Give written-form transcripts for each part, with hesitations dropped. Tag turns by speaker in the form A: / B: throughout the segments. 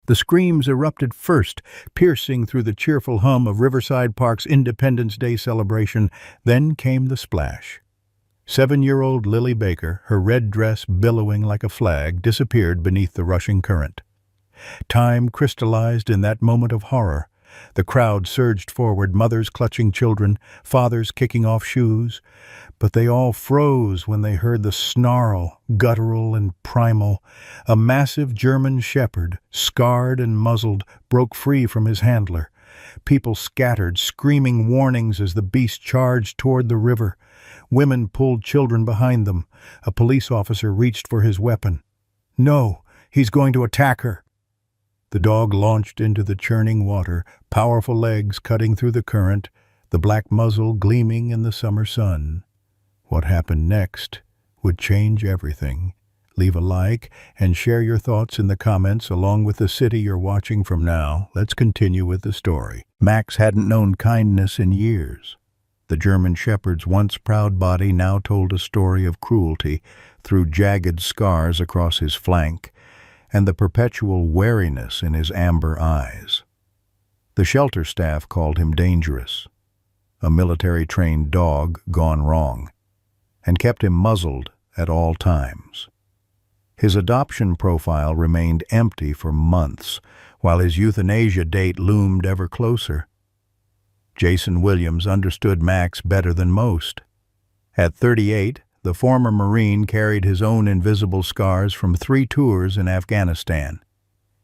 A: The screams erupted first, piercing through the cheerful hum of Riverside Park's Independence Day celebration. Then came the splash. 7-year-old Lily Baker, her red dress billowing like a flag, disappeared beneath the rushing current. Time crystallized in that moment of horror. The crowd surged forward, mothers clutching children, fathers kicking off shoes. But they all froze when they heard the snarl, guttural and primal. A massive German shepherd, scarred and muzzled, broke free from his handler. People scattered, screaming warnings as the beast charged toward the river. Women pulled children behind them. A police officer reached for his weapon. No, he's going to attack her. The dog launched into the churning water, powerful legs cutting through the current, the black muzzle gleaming in the summer sun. What happened next would change everything. Leave a like and share your thoughts in the comments along with the city you're watching from now. Let's continue with the story. Max hadn't known kindness in years. The German shepherd's once proud body now told a story of cruelty through jagged scars across his flank and the perpetual wariness in his amber eyes. The shelter staff called him dangerous, a military-trained dog gone wrong, and kept him muzzled at all times. His adoption profile remained empty for months, while his euthanasia date loomed ever closer. Jason Williams understood Max better than most. At 38, the former Marine carried his own invisible scars from 3 tours in Afghanistan.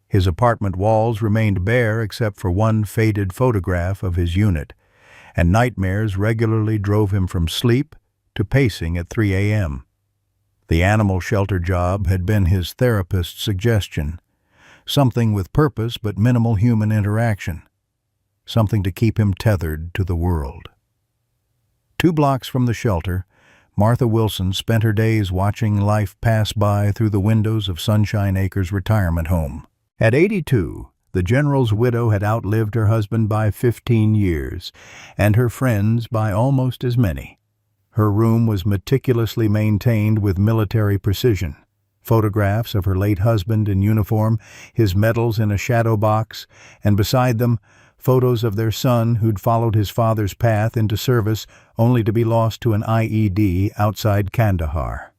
A: His apartment walls remained bare except for one faded photograph of his unit, and nightmares regularly drove him from sleep to pacing at 3 a.m. The animal shelter job had been his therapist's suggestion, something with purpose but minimal human interaction, something to keep him tethered to the world. 2 blocks from the shelter, Martha Wilson spent her days watching life pass by through the windows of Sunshine Acres retirement home. At 82, the general's widow had outlived her husband by 15 years, and her friends by almost as many. Her room was meticulously maintained with military precision. Photographs of her late husband in uniform, his medals in a shadow box, and beside them, photos of their son who'd followed his father's path into service only to be lost to an IED outside Kandahar.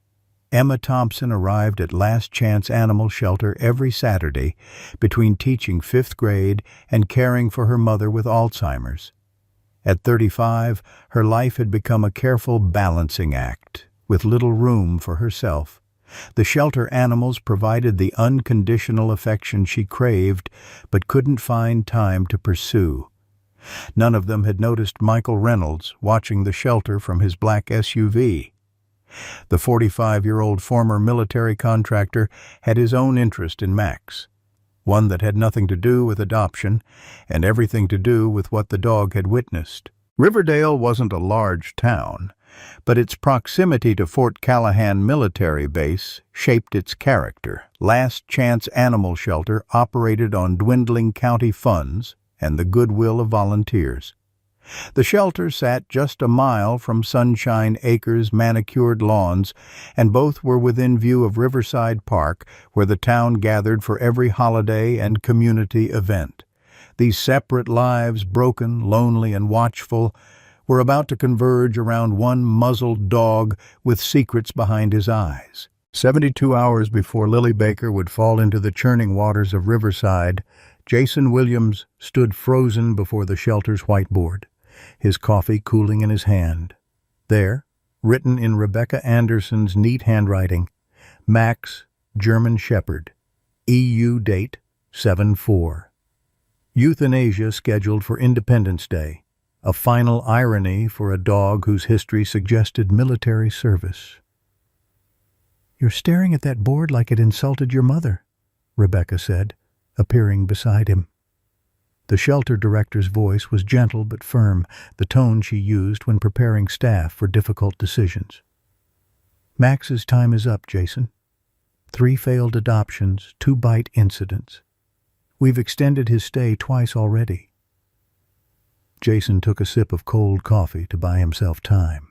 A: Emma Thompson arrived at Last Chance Animal Shelter every Saturday between teaching 5th grade and caring for her mother with Alzheimer's. At 35, her life had become a careful balancing act, with little room for herself. The shelter animals provided the unconditional affection she craved but couldn't find time to pursue. None of them had noticed Michael Reynolds watching the shelter from his black SUV. The 45-year-old former military contractor had his own interest in Max, one that had nothing to do with adoption and everything to do with what the dog had witnessed. Riverdale wasn't a large town, but its proximity to Fort Callahan Military Base shaped its character. Last Chance Animal Shelter operated on dwindling county funds and the goodwill of volunteers. The shelter sat just a mile from Sunshine Acres' manicured lawns, and both were within view of Riverside Park, where the town gathered for every holiday and community event. These separate lives, broken, lonely, and watchful, were about to converge around one muzzled dog with secrets behind his eyes. 72 hours before Lily Baker would fall into the churning waters of Riverside, Jason Williams stood frozen before the shelter's whiteboard, his coffee cooling in his hand. There, written in Rebecca Anderson's neat handwriting, Max, German Shepherd, EU date 7/4. Euthanasia scheduled for Independence Day, a final irony for a dog whose history suggested military service. "You're staring at that board like it insulted your mother," Rebecca said, appearing beside him. The shelter director's voice was gentle but firm, the tone she used when preparing staff for difficult decisions. "Max's time is up, Jason. 3 failed adoptions, 2 bite incidents. We've extended his stay twice already." Jason took a sip of cold coffee to buy himself time.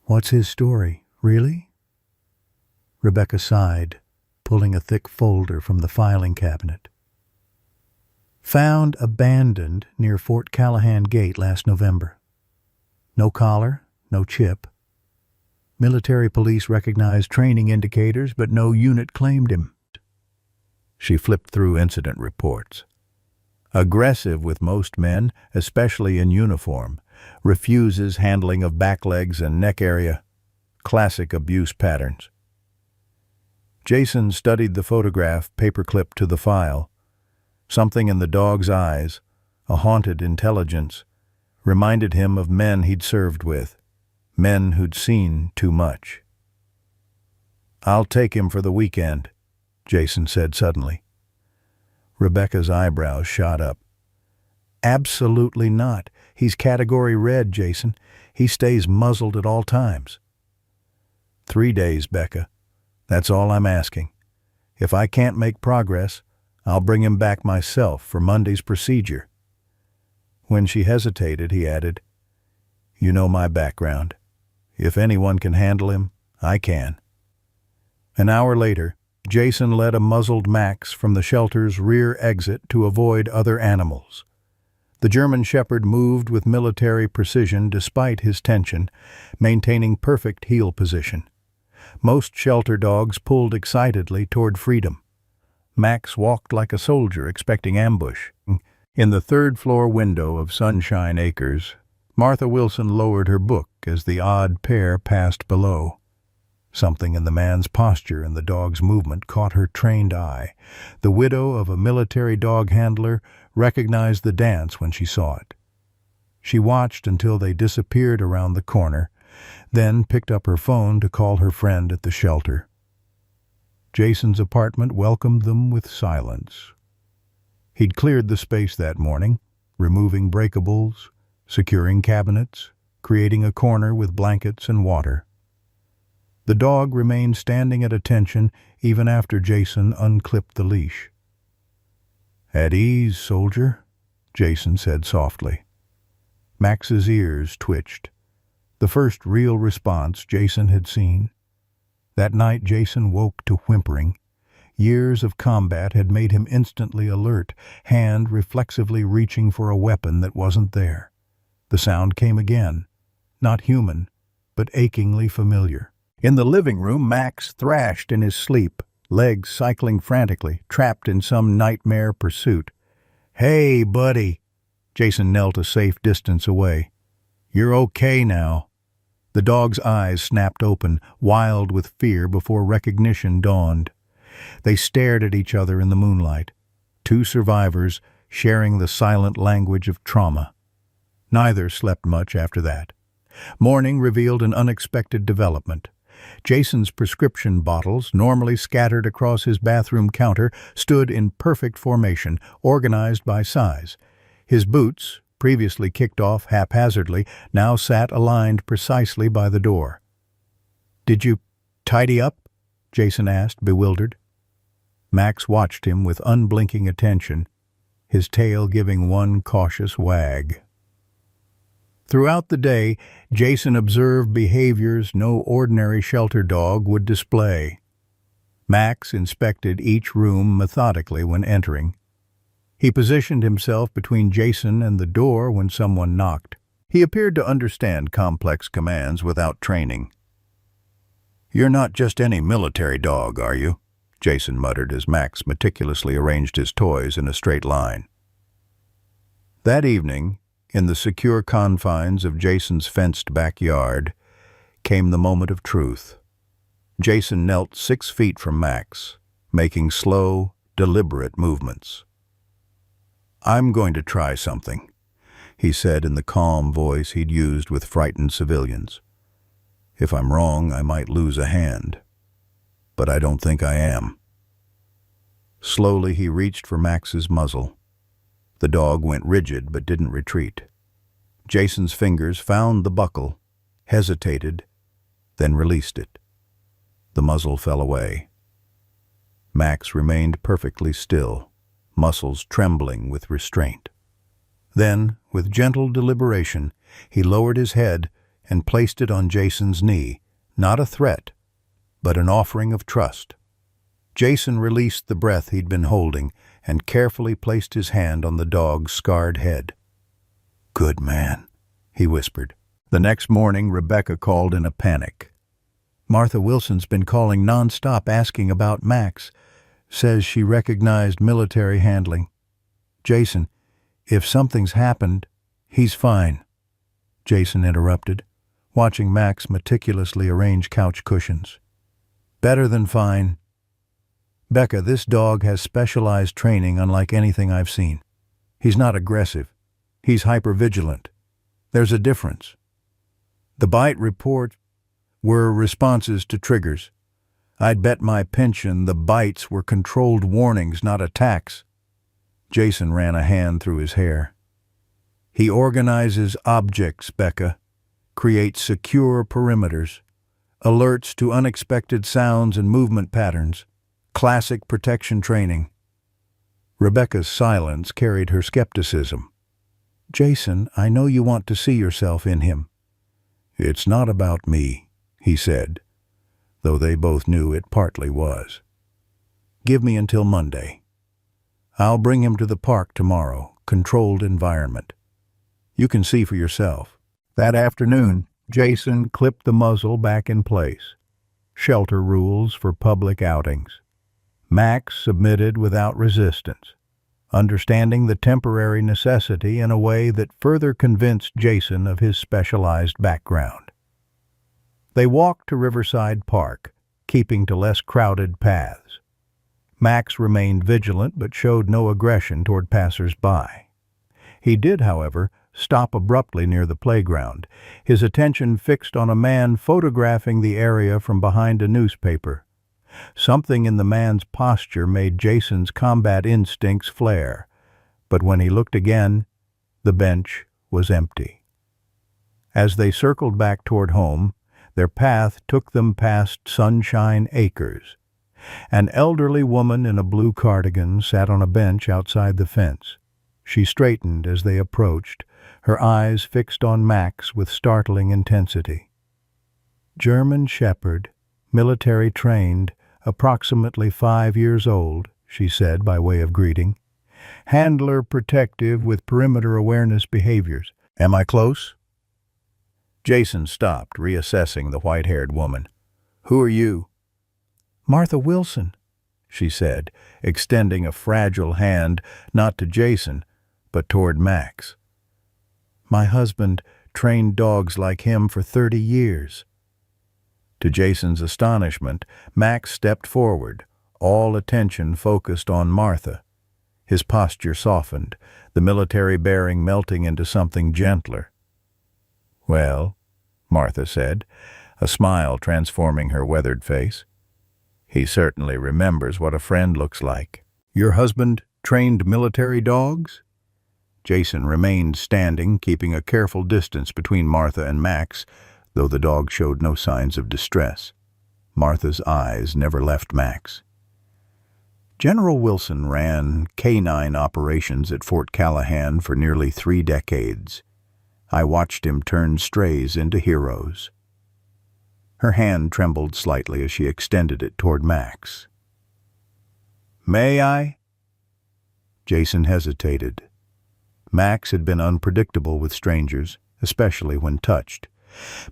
A: "What's his story, really?" Rebecca sighed, pulling a thick folder from the filing cabinet. Found abandoned near Fort Callahan Gate last November. No collar, no chip. Military police recognized training indicators, but no unit claimed him. She flipped through incident reports. Aggressive with most men, especially in uniform. Refuses handling of back legs and neck area. Classic abuse patterns. Jason studied the photograph paperclipped to the file. Something in the dog's eyes, a haunted intelligence, reminded him of men he'd served with, men who'd seen too much. "I'll take him for the weekend," Jason said suddenly. Rebecca's eyebrows shot up. "Absolutely not. He's category red, Jason. He stays muzzled at all times." 3 days, Becca. That's all I'm asking. If I can't make progress, I'll bring him back myself for Monday's procedure." When she hesitated, he added, "You know my background. If anyone can handle him, I can." An hour later, Jason led a muzzled Max from the shelter's rear exit to avoid other animals. The German Shepherd moved with military precision despite his tension, maintaining perfect heel position. Most shelter dogs pulled excitedly toward freedom. Max walked like a soldier expecting ambush. In the third-floor window of Sunshine Acres, Martha Wilson lowered her book as the odd pair passed below. Something in the man's posture and the dog's movement caught her trained eye. The widow of a military dog handler recognized the dance when she saw it. She watched until they disappeared around the corner, then picked up her phone to call her friend at the shelter. Jason's apartment welcomed them with silence. He'd cleared the space that morning, removing breakables, securing cabinets, creating a corner with blankets and water. The dog remained standing at attention even after Jason unclipped the leash. "At ease, soldier," Jason said softly. Max's ears twitched. The first real response Jason had seen. That night Jason woke to whimpering. Years of combat had made him instantly alert, hand reflexively reaching for a weapon that wasn't there. The sound came again, not human, but achingly familiar. In the living room, Max thrashed in his sleep, legs cycling frantically, trapped in some nightmare pursuit. "Hey, buddy!" Jason knelt a safe distance away. "You're okay now." The dog's eyes snapped open, wild with fear before recognition dawned. They stared at each other in the moonlight, two survivors sharing the silent language of trauma. Neither slept much after that. Morning revealed an unexpected development. Jason's prescription bottles, normally scattered across his bathroom counter, stood in perfect formation, organized by size. His boots, previously kicked off haphazardly, now sat aligned precisely by the door. "Did you tidy up?" Jason asked, bewildered. Max watched him with unblinking attention, his tail giving one cautious wag. Throughout the day, Jason observed behaviors no ordinary shelter dog would display. Max inspected each room methodically when entering. He positioned himself between Jason and the door when someone knocked. He appeared to understand complex commands without training. "You're not just any military dog, are you?" Jason muttered as Max meticulously arranged his toys in a straight line. That evening, in the secure confines of Jason's fenced backyard, came the moment of truth. Jason knelt 6 feet from Max, making slow, deliberate movements. "I'm going to try something," he said in the calm voice he'd used with frightened civilians. "If I'm wrong, I might lose a hand. But I don't think I am." Slowly he reached for Max's muzzle. The dog went rigid but didn't retreat. Jason's fingers found the buckle, hesitated, then released it. The muzzle fell away. Max remained perfectly still, muscles trembling with restraint. Then, with gentle deliberation, he lowered his head and placed it on Jason's knee, not a threat, but an offering of trust. Jason released the breath he'd been holding and carefully placed his hand on the dog's scarred head. "Good man," he whispered. The next morning, Rebecca called in a panic. "Martha Wilson's been calling nonstop asking about Max. Says she recognized military handling. Jason, if something's happened, he's fine." Jason interrupted, watching Max meticulously arrange couch cushions. "Better than fine. Becca, this dog has specialized training unlike anything I've seen. He's not aggressive. He's hypervigilant. There's a difference. The bite reports were responses to triggers. I'd bet my pension the bites were controlled warnings, not attacks." Jason ran a hand through his hair. "He organizes objects, Becca, creates secure perimeters, alerts to unexpected sounds and movement patterns. Classic protection training." Rebecca's silence carried her skepticism. "Jason, I know you want to see yourself in him." "It's not about me," he said, though they both knew it partly was. "Give me until Monday. I'll bring him to the park tomorrow, controlled environment. You can see for yourself." That afternoon, Jason clipped the muzzle back in place. Shelter rules for public outings. Max submitted without resistance, understanding the temporary necessity in a way that further convinced Jason of his specialized background. They walked to Riverside Park, keeping to less crowded paths. Max remained vigilant but showed no aggression toward passers-by. He did, however, stop abruptly near the playground, his attention fixed on a man photographing the area from behind a newspaper. Something in the man's posture made Jason's combat instincts flare, but when he looked again, the bench was empty. As they circled back toward home, their path took them past Sunshine Acres. An elderly woman in a blue cardigan sat on a bench outside the fence. She straightened as they approached, her eyes fixed on Max with startling intensity. "German Shepherd, military trained, approximately 5 years old," she said by way of greeting. "Handler protective with perimeter awareness behaviors. Am I close?" Jason stopped, reassessing the white-haired woman. "Who are you?" "Martha Wilson," she said, extending a fragile hand not to Jason, but toward Max. "My husband trained dogs like him for 30 years. To Jason's astonishment, Max stepped forward, all attention focused on Martha. His posture softened, the military bearing melting into something gentler. "Well," Martha said, a smile transforming her weathered face. "He certainly remembers what a friend looks like." "Your husband trained military dogs?" Jason remained standing, keeping a careful distance between Martha and Max, though the dog showed no signs of distress. Martha's eyes never left Max. "General Wilson ran canine operations at Fort Callahan for nearly 3 decades. I watched him turn strays into heroes." Her hand trembled slightly as she extended it toward Max. "May I?" Jason hesitated. Max had been unpredictable with strangers, especially when touched,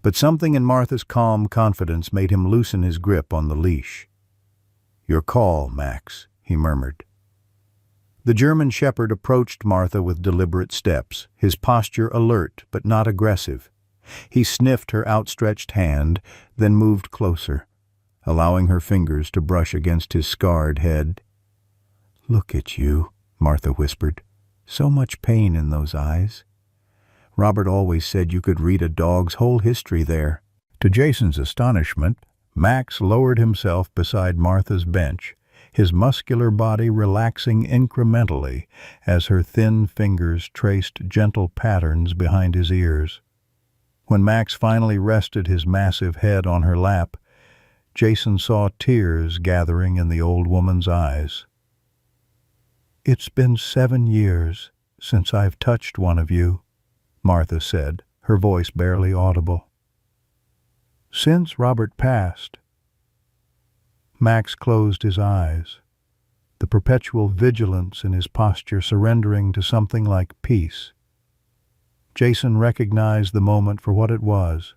A: but something in Martha's calm confidence made him loosen his grip on the leash. "Your call, Max," he murmured. The German Shepherd approached Martha with deliberate steps, his posture alert but not aggressive. He sniffed her outstretched hand, then moved closer, allowing her fingers to brush against his scarred head. "Look at you," Martha whispered. "So much pain in those eyes. Robert always said you could read a dog's whole history there." To Jason's astonishment, Max lowered himself beside Martha's bench, his muscular body relaxing incrementally as her thin fingers traced gentle patterns behind his ears. When Max finally rested his massive head on her lap, Jason saw tears gathering in the old woman's eyes. "It's been 7 years since I've touched one of you," Martha said, her voice barely audible. "Since Robert passed." Max closed his eyes, the perpetual vigilance in his posture surrendering to something like peace. Jason recognized the moment for what it was.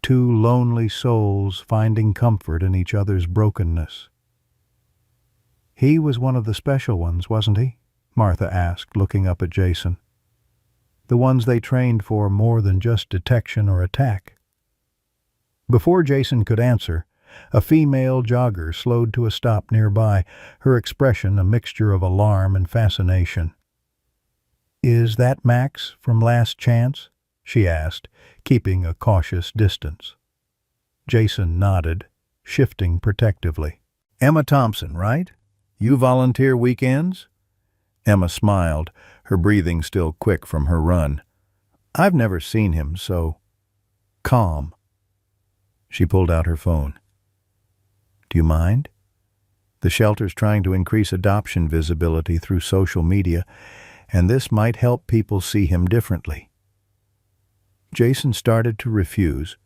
A: Two lonely souls finding comfort in each other's brokenness. He was one of the special ones, wasn't he? Martha asked, looking up at Jason. The ones they trained for more than just detection or attack. Before Jason could answer, a female jogger slowed to a stop nearby, her expression a mixture of alarm and fascination. "Is that Max from Last Chance?" she asked, keeping a cautious distance. Jason nodded, shifting protectively. "Emma Thompson, right? You volunteer weekends?" Emma smiled, her breathing still quick from her run. "I've never seen him so calm." She pulled out her phone. "Do you mind? The shelter's trying to increase adoption visibility through social media, and this might help people see him differently." Jason started to refuse,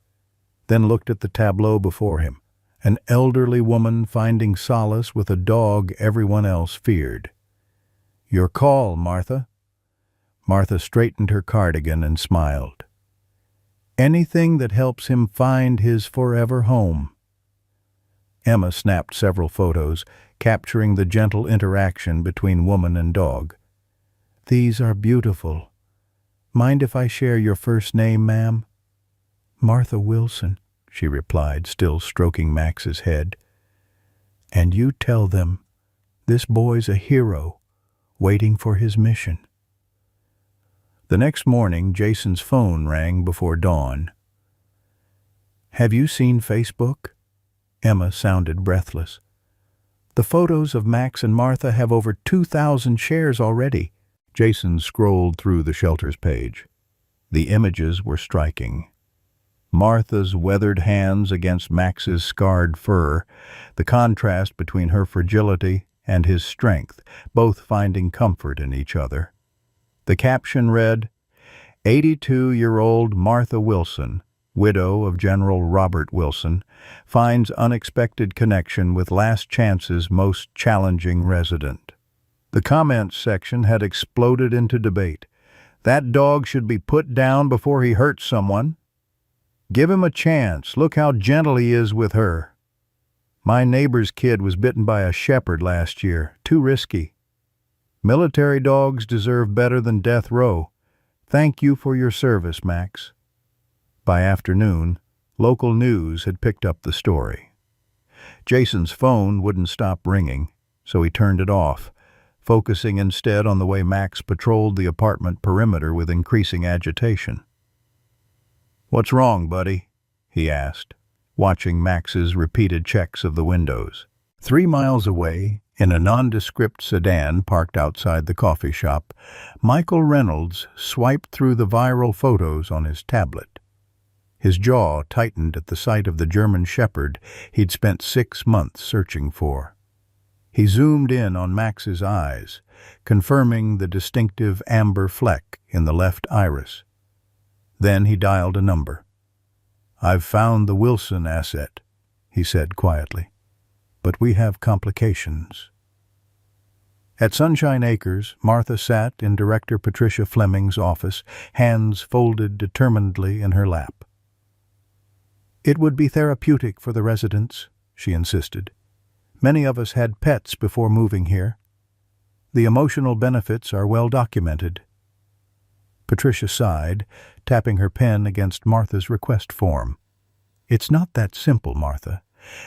A: then looked at the tableau before him, an elderly woman finding solace with a dog everyone else feared. "Your call, Martha." Martha straightened her cardigan and smiled. "Anything that helps him find his forever home." Emma snapped several photos, capturing the gentle interaction between woman and dog. "These are beautiful. Mind if I share your first name, ma'am?" "Martha Wilson," she replied, still stroking Max's head. "And you tell them this boy's a hero, waiting for his mission." The next morning, Jason's phone rang before dawn. "Have you seen Facebook?" Emma sounded breathless. "The photos of Max and Martha have over 2,000 shares already." Jason scrolled through the shelter's page. The images were striking. Martha's weathered hands against Max's scarred fur, the contrast between her fragility and his strength, both finding comfort in each other. The caption read, "82-year-old Martha Wilson, widow of General Robert Wilson, finds unexpected connection with Last Chance's most challenging resident." The comments section had exploded into debate. "That dog should be put down before he hurts someone." "Give him a chance. Look how gentle he is with her." "My neighbor's kid was bitten by a shepherd last year. Too risky." "Military dogs deserve better than death row. Thank you for your service, Max." By afternoon, local news had picked up the story. Jason's phone wouldn't stop ringing, so he turned it off, focusing instead on the way Max patrolled the apartment perimeter with increasing agitation. "What's wrong, buddy?" he asked, watching Max's repeated checks of the windows. 3 miles away, in a nondescript sedan parked outside the coffee shop, Michael Reynolds swiped through the viral photos on his tablet. His jaw tightened at the sight of the German shepherd he'd spent 6 months searching for. He zoomed in on Max's eyes, confirming the distinctive amber fleck in the left iris. Then he dialed a number. "I've found the Wilson asset," he said quietly, "but we have complications." At Sunshine Acres, Martha sat in Director Patricia Fleming's office, hands folded determinedly in her lap. "It would be therapeutic for the residents," she insisted. "Many of us had pets before moving here. The emotional benefits are well documented." Patricia sighed, tapping her pen against Martha's request form. "It's not that simple, Martha.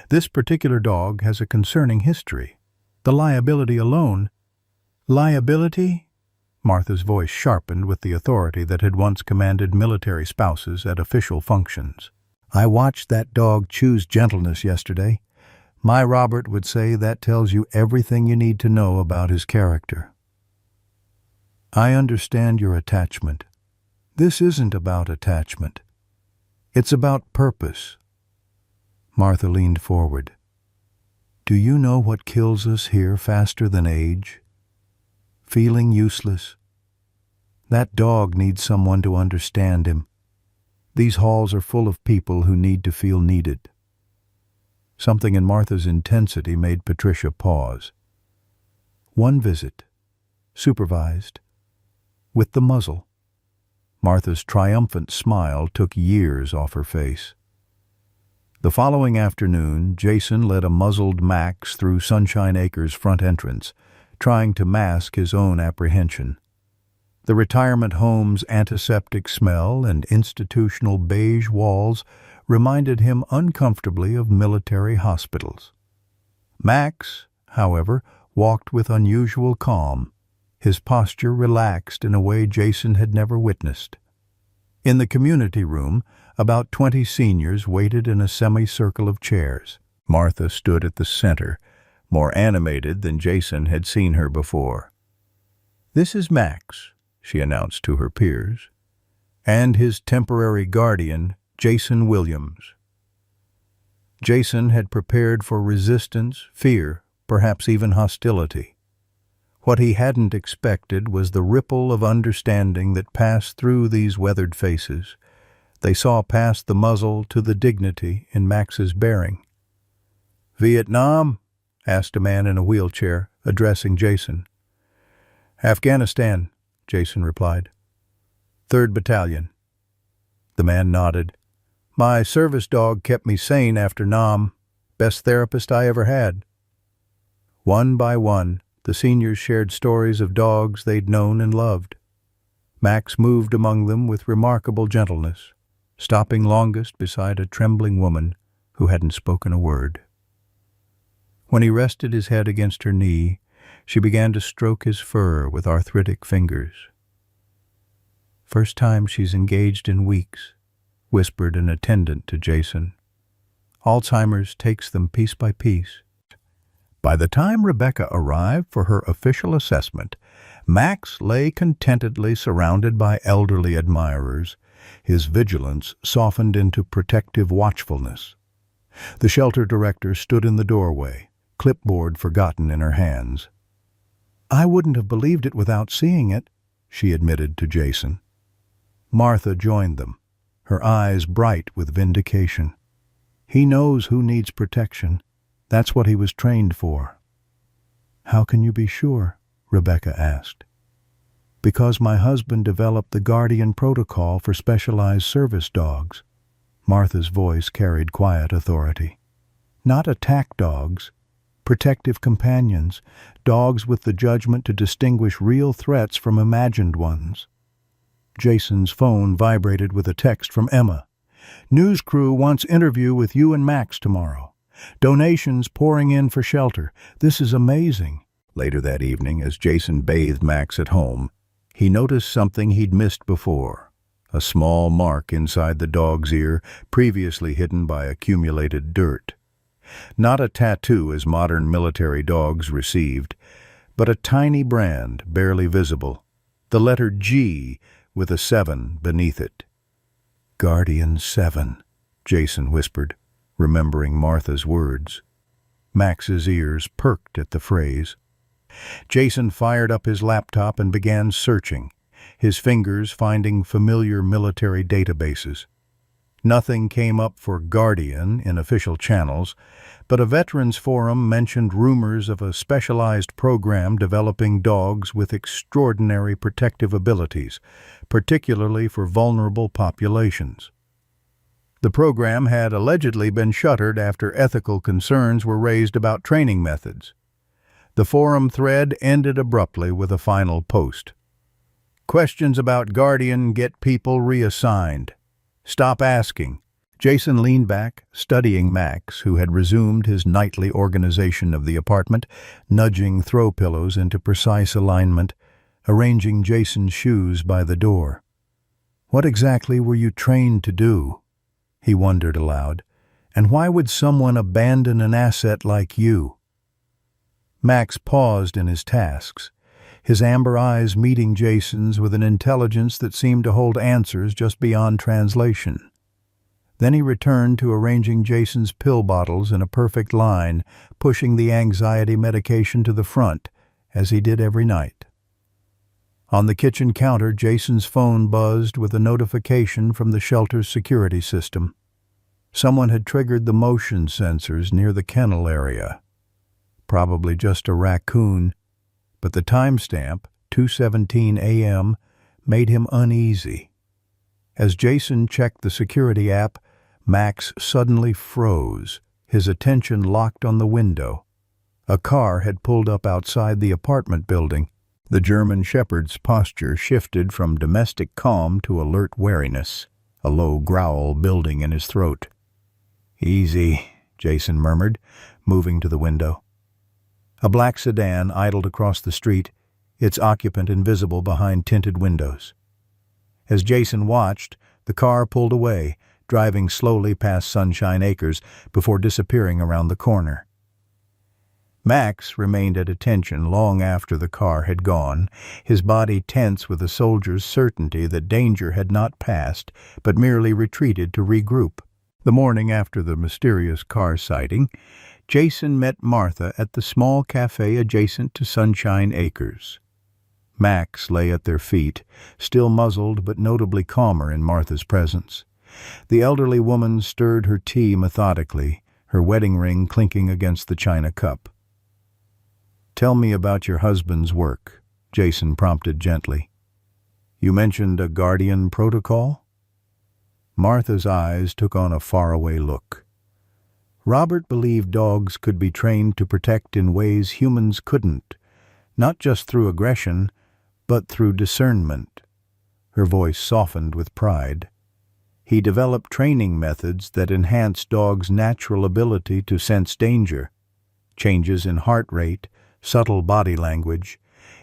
A: This particular dog has a concerning history. The liability alone—" "Liability?" Martha's voice sharpened with the authority that had once commanded military spouses at official functions. "I watched that dog choose gentleness yesterday. My Robert would say that tells you everything you need to know about his character." "I understand your attachment. This isn't about attachment. It's about purpose." Martha leaned forward. "Do you know what kills us here faster than age? Feeling useless. That dog needs someone to understand him. These halls are full of people who need to feel needed." Something in Martha's intensity made Patricia pause. One visit, supervised, with the muzzle. Martha's triumphant smile took years off her face. The following afternoon, Jason led a muzzled Max through Sunshine Acres' front entrance, trying to mask his own apprehension. The retirement home's antiseptic smell and institutional beige walls reminded him uncomfortably of military hospitals. Max, however, walked with unusual calm, his posture relaxed in a way Jason had never witnessed. In the community room, about 20 seniors waited in a semicircle of chairs. Martha stood at the center, more animated than Jason had seen her before. "This is Max," she announced to her peers, "and his temporary guardian, Jason Williams." Jason had prepared for resistance, fear, perhaps even hostility. What he hadn't expected was the ripple of understanding that passed through these weathered faces. They saw past the muzzle to the dignity in Max's bearing. "Vietnam?" asked a man in a wheelchair, addressing Jason. "Afghanistan," Jason replied. "3rd Battalion." The man nodded. "My service dog kept me sane after Nam. Best therapist I ever had." One by one, the seniors shared stories of dogs they'd known and loved. Max moved among them with remarkable gentleness, stopping longest beside a trembling woman who hadn't spoken a word. When he rested his head against her knee, she began to stroke his fur with arthritic fingers. "First time she's engaged in weeks," whispered an attendant to Jason. "Alzheimer's takes them piece by piece." By the time Rebecca arrived for her official assessment, Max lay contentedly surrounded by elderly admirers, his vigilance softened into protective watchfulness. The shelter director stood in the doorway, clipboard forgotten in her hands. "I wouldn't have believed it without seeing it," she admitted to Jason. Martha joined them, her eyes bright with vindication. "He knows who needs protection. That's what he was trained for." "How can you be sure?" Rebecca asked. "Because my husband developed the Guardian protocol for specialized service dogs." Martha's voice carried quiet authority. "Not attack dogs, protective companions, dogs with the judgment to distinguish real threats from imagined ones." Jason's phone vibrated with a text from Emma. "News crew wants interview with you and Max tomorrow. Donations pouring in for shelter. This is amazing." Later that evening, as Jason bathed Max at home, he noticed something he'd missed before, a small mark inside the dog's ear, previously hidden by accumulated dirt. Not a tattoo as modern military dogs received, but a tiny brand, barely visible, the letter G with a 7 beneath it. "Guardian 7, Jason whispered, remembering Martha's words. Max's ears perked at the phrase. Jason fired up his laptop and began searching, his fingers finding familiar military databases. Nothing came up for Guardian in official channels, but a veterans forum mentioned rumors of a specialized program developing dogs with extraordinary protective abilities, particularly for vulnerable populations. The program had allegedly been shuttered after ethical concerns were raised about training methods. The forum thread ended abruptly with a final post. "Questions about Guardian get people reassigned. Stop asking." Jason leaned back, studying Max, who had resumed his nightly organization of the apartment, nudging throw pillows into precise alignment, arranging Jason's shoes by the door. "What exactly were you trained to do?" he wondered aloud. "And why would someone abandon an asset like you?" Max paused in his tasks, his amber eyes meeting Jason's with an intelligence that seemed to hold answers just beyond translation. Then he returned to arranging Jason's pill bottles in a perfect line, pushing the anxiety medication to the front, as he did every night. On the kitchen counter, Jason's phone buzzed with a notification from the shelter's security system. Someone had triggered the motion sensors near the kennel area. Probably just a raccoon, but the timestamp, 2:17 a.m., made him uneasy. As Jason checked the security app, Max suddenly froze, his attention locked on the window. A car had pulled up outside the apartment building. The German Shepherd's posture shifted from domestic calm to alert wariness, a low growl building in his throat. "Easy," Jason murmured, moving to the window. A black sedan idled across the street, its occupant invisible behind tinted windows. As Jason watched, the car pulled away, driving slowly past Sunshine Acres before disappearing around the corner. Max remained at attention long after the car had gone, his body tense with a soldier's certainty that danger had not passed, but merely retreated to regroup. The morning after the mysterious car sighting, Jason met Martha at the small cafe adjacent to Sunshine Acres. Max lay at their feet, still muzzled but notably calmer in Martha's presence. The elderly woman stirred her tea methodically, her wedding ring clinking against the china cup. "Tell me about your husband's work," Jason prompted gently. "You mentioned a guardian protocol?" Martha's eyes took on a faraway look. Robert believed dogs could be trained to protect in ways humans couldn't, not just through aggression, but through discernment. Her voice softened with pride. He developed training methods that enhanced dogs' natural ability to sense danger, changes in heart rate, subtle body language,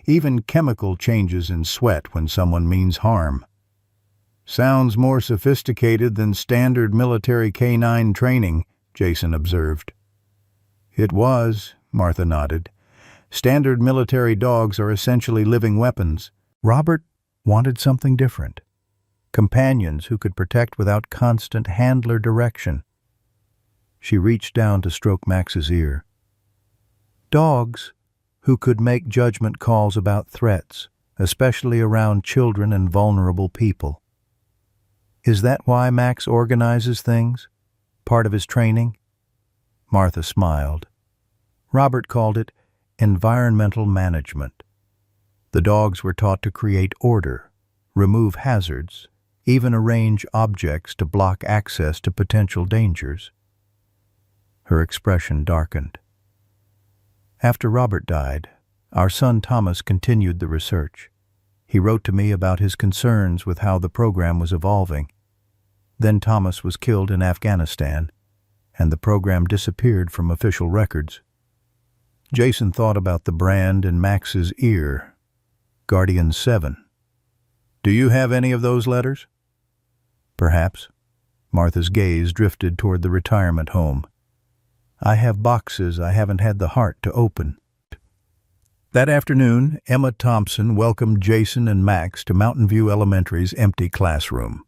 A: even chemical changes in sweat when someone means harm. "Sounds more sophisticated than standard military canine training," Jason observed. "It was," Martha nodded. "Standard military dogs are essentially living weapons." Robert wanted something different. Companions who could protect without constant handler direction. She reached down to stroke Max's ear. "Dogs who could make judgment calls about threats, especially around children and vulnerable people. Is that why Max organizes things? Part of his training?" Martha smiled. Robert called it environmental management. The dogs were taught to create order, remove hazards, even arrange objects to block access to potential dangers. Her expression darkened. "After Robert died, our son Thomas continued the research. He wrote to me about his concerns with how the program was evolving. Then Thomas was killed in Afghanistan, and the program disappeared from official records." Jason thought about the brand in Max's ear, Guardian 7. "Do you have any of those letters?" "Perhaps." Martha's gaze drifted toward the retirement home. "I have boxes I haven't had the heart to open." That afternoon, Emma Thompson welcomed Jason and Max to Mountain View Elementary's empty classroom.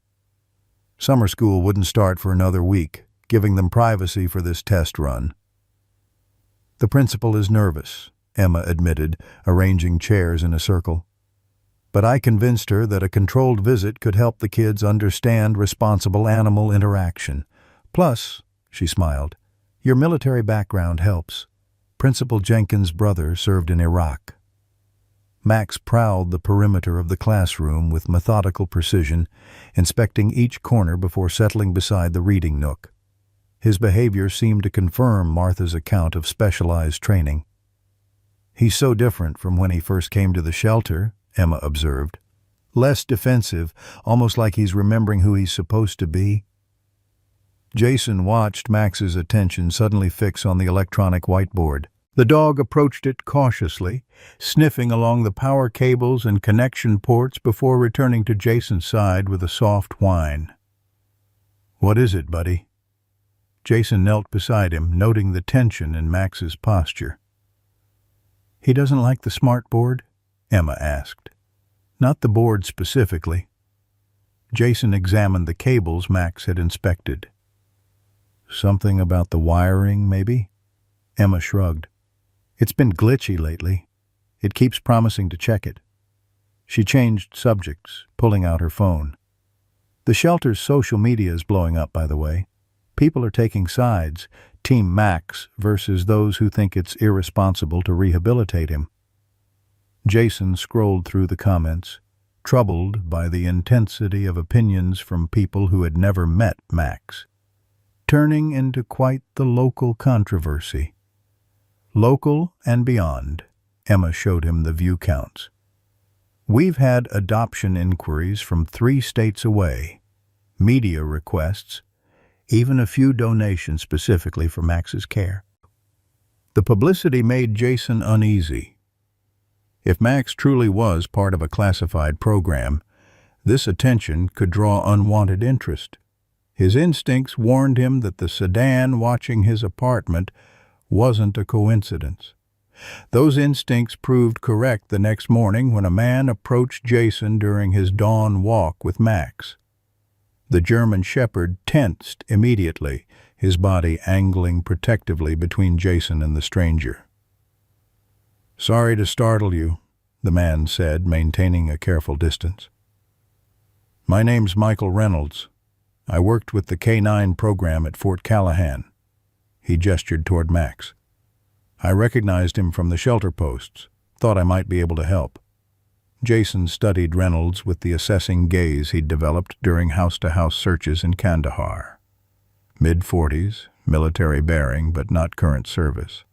A: Summer school wouldn't start for another week, giving them privacy for this test run. "The principal is nervous," Emma admitted, arranging chairs in a circle. "But I convinced her that a controlled visit could help the kids understand responsible animal interaction. Plus," she smiled, "your military background helps. Principal Jenkins' brother served in Iraq." Max prowled the perimeter of the classroom with methodical precision, inspecting each corner before settling beside the reading nook. His behavior seemed to confirm Martha's account of specialized training. "He's so different from when he first came to the shelter," Emma observed. "Less defensive, almost like he's remembering who he's supposed to be." Jason watched Max's attention suddenly fix on the electronic whiteboard. The dog approached it cautiously, sniffing along the power cables and connection ports before returning to Jason's side with a soft whine. "What is it, buddy?" Jason knelt beside him, noting the tension in Max's posture. "He doesn't like the smart board?" Emma asked. "Not the board specifically." Jason examined the cables Max had inspected. "Something about the wiring, maybe?" Emma shrugged. "It's been glitchy lately. It keeps promising to check it." She changed subjects, pulling out her phone. "The shelter's social media is blowing up, by the way. People are taking sides, Team Max versus those who think it's irresponsible to rehabilitate him. Jason scrolled through the comments, troubled by the intensity of opinions from people who had never met Max, turning into quite the local controversy. Local and beyond, Emma showed him the view counts. We've had adoption inquiries from 3 states away, media requests, even a few donations specifically for Max's care. The publicity made Jason uneasy. If Max truly was part of a classified program, this attention could draw unwanted interest. His instincts warned him that the sedan watching his apartment wasn't a coincidence. Those instincts proved correct the next morning when a man approached Jason during his dawn walk with Max. The German shepherd tensed immediately, his body angling protectively between Jason and the stranger. "Sorry to startle you," the man said, maintaining a careful distance. "My name's Michael Reynolds. I worked with the K-9 program at Fort Callahan." He gestured toward Max. "I recognized him from the shelter posts, thought I might be able to help." Jason studied Reynolds with the assessing gaze he'd developed during house-to-house searches in Kandahar. Mid-40s, military bearing but not current service.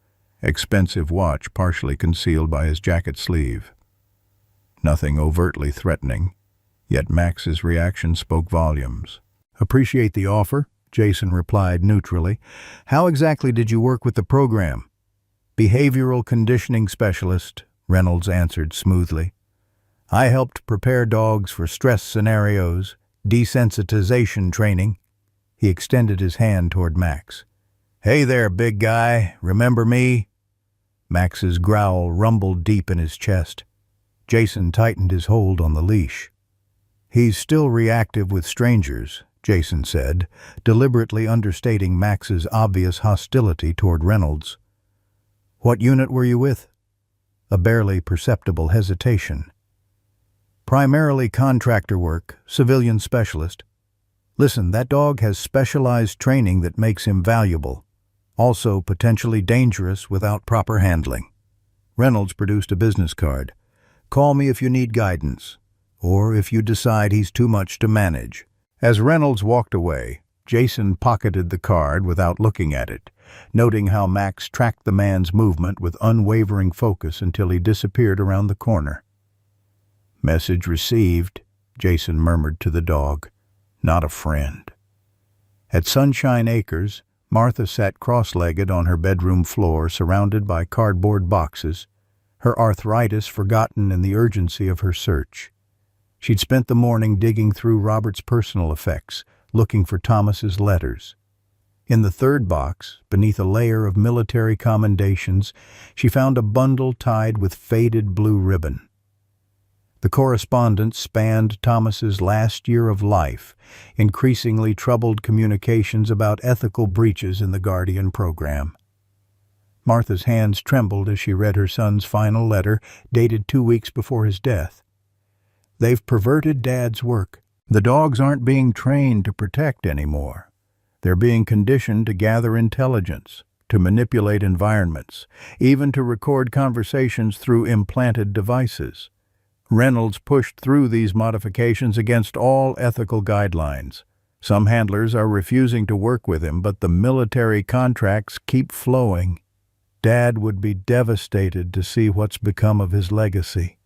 A: Expensive watch partially concealed by his jacket sleeve. Nothing overtly threatening, yet Max's reaction spoke volumes. "Appreciate the offer," Jason replied neutrally. "How exactly did you work with the program?" "Behavioral conditioning specialist," Reynolds answered smoothly. "I helped prepare dogs for stress scenarios, desensitization training." He extended his hand toward Max. "Hey there, big guy, remember me?" Max's growl rumbled deep in his chest. Jason tightened his hold on the leash. "He's still reactive with strangers," Jason said, deliberately understating Max's obvious hostility toward Reynolds. "What unit were you with?" A barely perceptible hesitation. "Primarily contractor work, civilian specialist. Listen, that dog has specialized training that makes him valuable, also potentially dangerous without proper handling." Reynolds produced a business card. "Call me if you need guidance, or if you decide he's too much to manage." As Reynolds walked away, Jason pocketed the card without looking at it, noting how Max tracked the man's movement with unwavering focus until he disappeared around the corner. "Message received," Jason murmured to the dog. "Not a friend." At Sunshine Acres, Martha sat cross-legged on her bedroom floor surrounded by cardboard boxes, her arthritis forgotten in the urgency of her search. She'd spent the morning digging through Robert's personal effects, looking for Thomas's letters. In the 3rd box, beneath a layer of military commendations, she found a bundle tied with faded blue ribbon. The correspondence spanned Thomas's last year of life, increasingly troubled communications about ethical breaches in the Guardian program. Martha's hands trembled as she read her son's final letter, dated 2 weeks before his death. "They've perverted Dad's work. The dogs aren't being trained to protect anymore. They're being conditioned to gather intelligence, to manipulate environments, even to record conversations through implanted devices. Reynolds pushed through these modifications against all ethical guidelines. Some handlers are refusing to work with him, but the military contracts keep flowing. Dad would be devastated to see what's become of his legacy."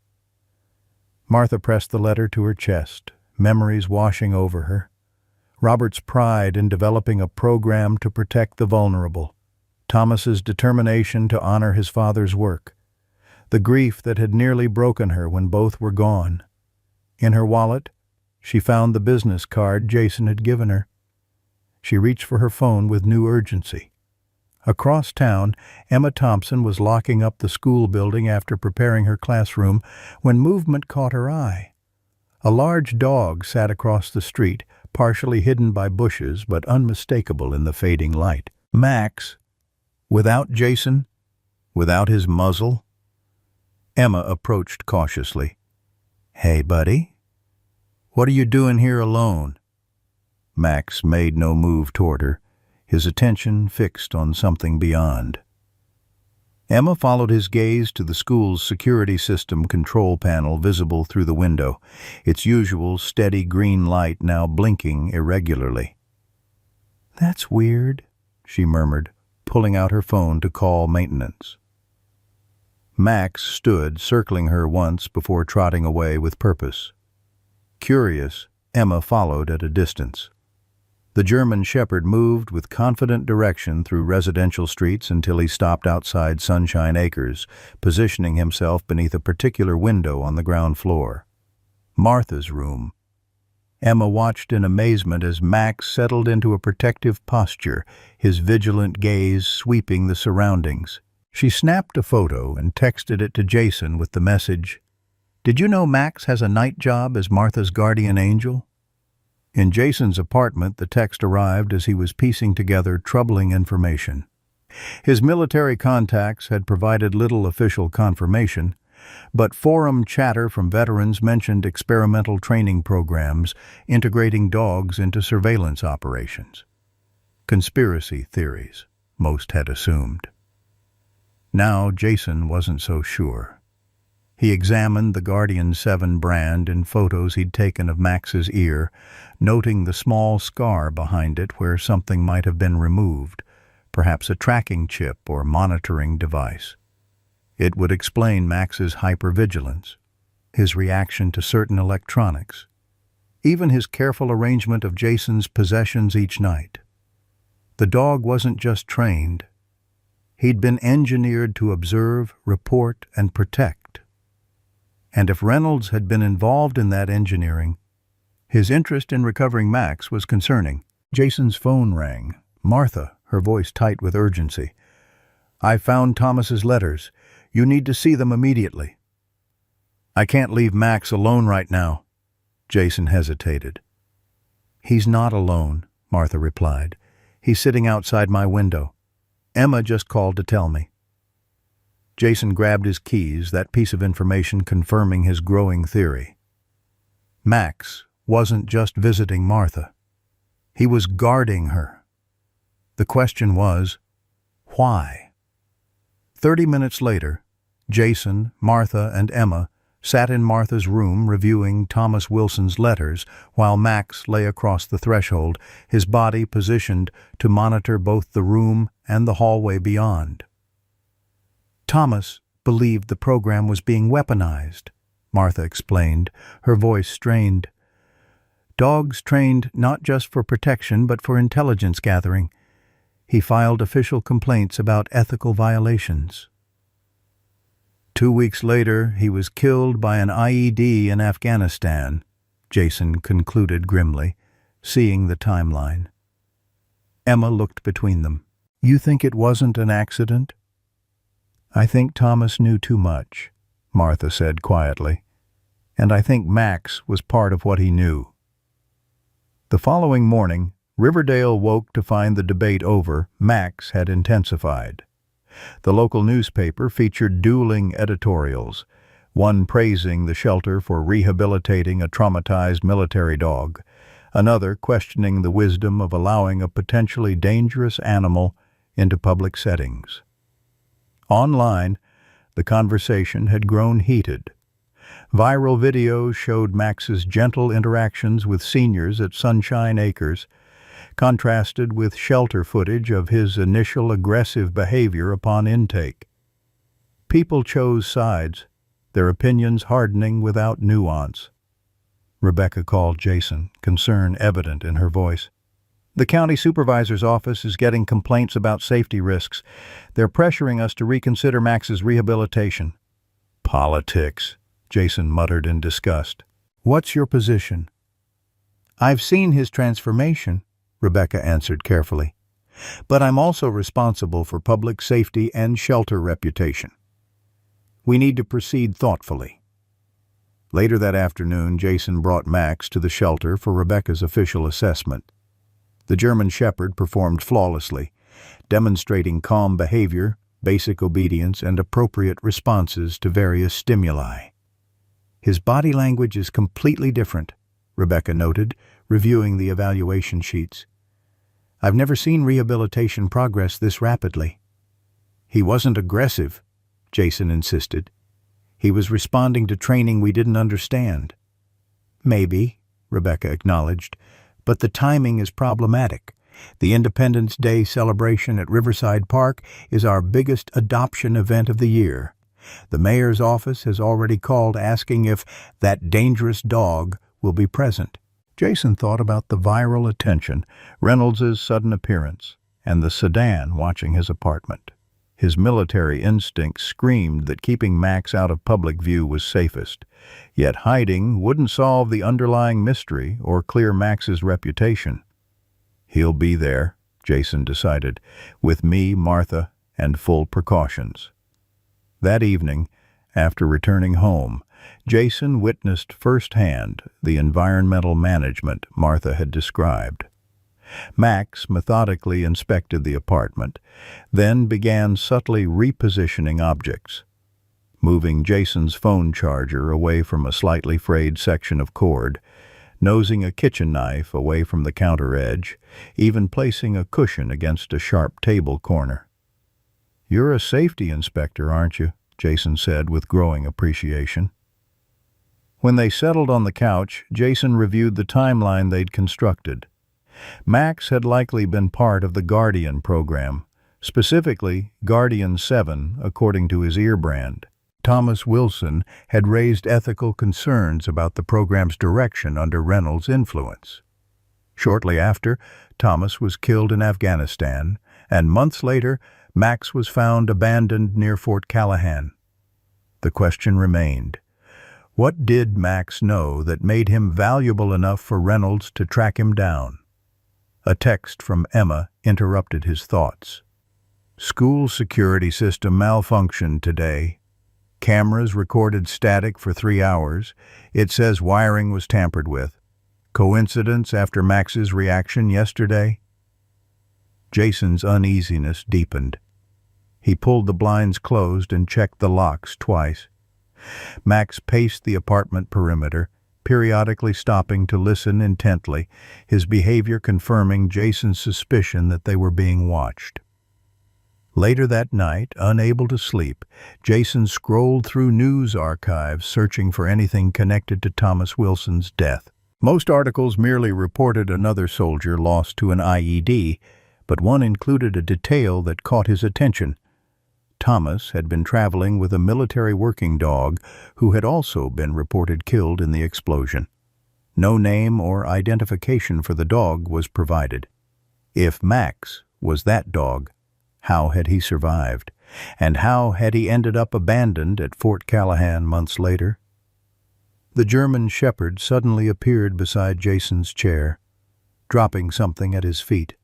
A: Martha pressed the letter to her chest, memories washing over her. Robert's pride in developing a program to protect the vulnerable. Thomas's determination to honor his father's work. The grief that had nearly broken her when both were gone. In her wallet, she found the business card Jason had given her. She reached for her phone with new urgency. Across town, Emma Thompson was locking up the school building after preparing her classroom when movement caught her eye. A large dog sat across the street, partially hidden by bushes but unmistakable in the fading light. Max, without Jason, without his muzzle. Emma approached cautiously. "Hey, buddy. What are you doing here alone?" Max made no move toward her, his attention fixed on something beyond. Emma followed his gaze to the school's security system control panel visible through the window, its usual steady green light now blinking irregularly. "That's weird," she murmured, pulling out her phone to call maintenance. Max stood circling her once before trotting away with purpose. Curious, Emma followed at a distance. The German Shepherd moved with confident direction through residential streets until he stopped outside Sunshine Acres, positioning himself beneath a particular window on the ground floor. Martha's room. Emma watched in amazement as Max settled into a protective posture, his vigilant gaze sweeping the surroundings. She snapped a photo and texted it to Jason with the message, "Did you know Max has a night job as Martha's guardian angel?" In Jason's apartment, the text arrived as he was piecing together troubling information. His military contacts had provided little official confirmation, but forum chatter from veterans mentioned experimental training programs integrating dogs into surveillance operations. Conspiracy theories, most had assumed. Now Jason wasn't so sure. He examined the Guardian 7 brand in photos he'd taken of Max's ear, noting the small scar behind it where something might have been removed, perhaps a tracking chip or monitoring device. It would explain Max's hypervigilance, his reaction to certain electronics, even his careful arrangement of Jason's possessions each night. The dog wasn't just trained. He'd been engineered to observe, report, and protect. And if Reynolds had been involved in that engineering, his interest in recovering Max was concerning. Jason's phone rang. Martha, her voice tight with urgency. "I found Thomas's letters. You need to see them immediately." "I can't leave Max alone right now." Jason hesitated. "He's not alone," Martha replied. "He's sitting outside my window. Emma just called to tell me." Jason grabbed his keys, that piece of information confirming his growing theory. Max wasn't just visiting Martha. He was guarding her. The question was, why? 30 minutes later, Jason, Martha, and Emma sat in Martha's room reviewing Thomas Wilson's letters while Max lay across the threshold, his body positioned to monitor both the room and the hallway beyond. "Thomas believed the program was being weaponized," Martha explained, her voice strained. "Dogs trained not just for protection but for intelligence gathering. He filed official complaints about ethical violations." 2 weeks later, he was killed by an IED in Afghanistan, Jason concluded grimly, seeing the timeline. Emma looked between them. "You think it wasn't an accident?" "I think Thomas knew too much," Martha said quietly. "And I think Max was part of what he knew." The following morning, Riverdale woke to find the debate over Max had intensified. The local newspaper featured dueling editorials, one praising the shelter for rehabilitating a traumatized military dog, another questioning the wisdom of allowing a potentially dangerous animal into public settings. Online, the conversation had grown heated. Viral videos showed Max's gentle interactions with seniors at Sunshine Acres, contrasted with shelter footage of his initial aggressive behavior upon intake. People chose sides, their opinions hardening without nuance. Rebecca called Jason, concern evident in her voice. "The county supervisor's office is getting complaints about safety risks. They're pressuring us to reconsider Max's rehabilitation." "Politics," Jason muttered in disgust. "What's your position?" "I've seen his transformation," Rebecca answered carefully. "But I'm also responsible for public safety and shelter reputation. We need to proceed thoughtfully." Later that afternoon, Jason brought Max to the shelter for Rebecca's official assessment. The German Shepherd performed flawlessly, demonstrating calm behavior, basic obedience, and appropriate responses to various stimuli. "His body language is completely different," Rebecca noted, reviewing the evaluation sheets. I've never seen rehabilitation progress this rapidly. He wasn't aggressive, Jason insisted. He was responding to training we didn't understand. Maybe, Rebecca acknowledged, but the timing is problematic. The Independence Day celebration at Riverside Park is our biggest adoption event of the year. The mayor's office has already called asking if that dangerous dog will be present. Jason thought about the viral attention, Reynolds's sudden appearance, and the sedan watching his apartment. His military instincts screamed that keeping Max out of public view was safest. Yet hiding wouldn't solve the underlying mystery or clear Max's reputation. He'll be there, Jason decided, with me, Martha, and full precautions. That evening, after returning home, Jason witnessed firsthand the environmental management Martha had described. Max methodically inspected the apartment, then began subtly repositioning objects, moving Jason's phone charger away from a slightly frayed section of cord, nosing a kitchen knife away from the counter edge, even placing a cushion against a sharp table corner. "You're a safety inspector, aren't you?" Jason said with growing appreciation. When they settled on the couch, Jason reviewed the timeline they'd constructed. Max had likely been part of the Guardian program, specifically Guardian 7, according to his ear brand. Thomas Wilson had raised ethical concerns about the program's direction under Reynolds' influence. Shortly after, Thomas was killed in Afghanistan, and months later, Max was found abandoned near Fort Callahan. The question remained: what did Max know that made him valuable enough for Reynolds to track him down? A text from Emma interrupted his thoughts. "School security system malfunctioned today. Cameras recorded static for 3 hours. It says wiring was tampered with. Coincidence after Max's reaction yesterday?" Jason's uneasiness deepened. He pulled the blinds closed and checked the locks twice. Max paced the apartment perimeter, periodically stopping to listen intently, his behavior confirming Jason's suspicion that they were being watched. Later that night, unable to sleep, Jason scrolled through news archives searching for anything connected to Thomas Wilson's death. Most articles merely reported another soldier lost to an IED, but one included a detail that caught his attention. Thomas had been traveling with a military working dog who had also been reported killed in the explosion. No name or identification for the dog was provided. If Max was that dog, how had he survived? And how had he ended up abandoned at Fort Callahan months later? The German shepherd suddenly appeared beside Jason's chair, dropping something at his feet.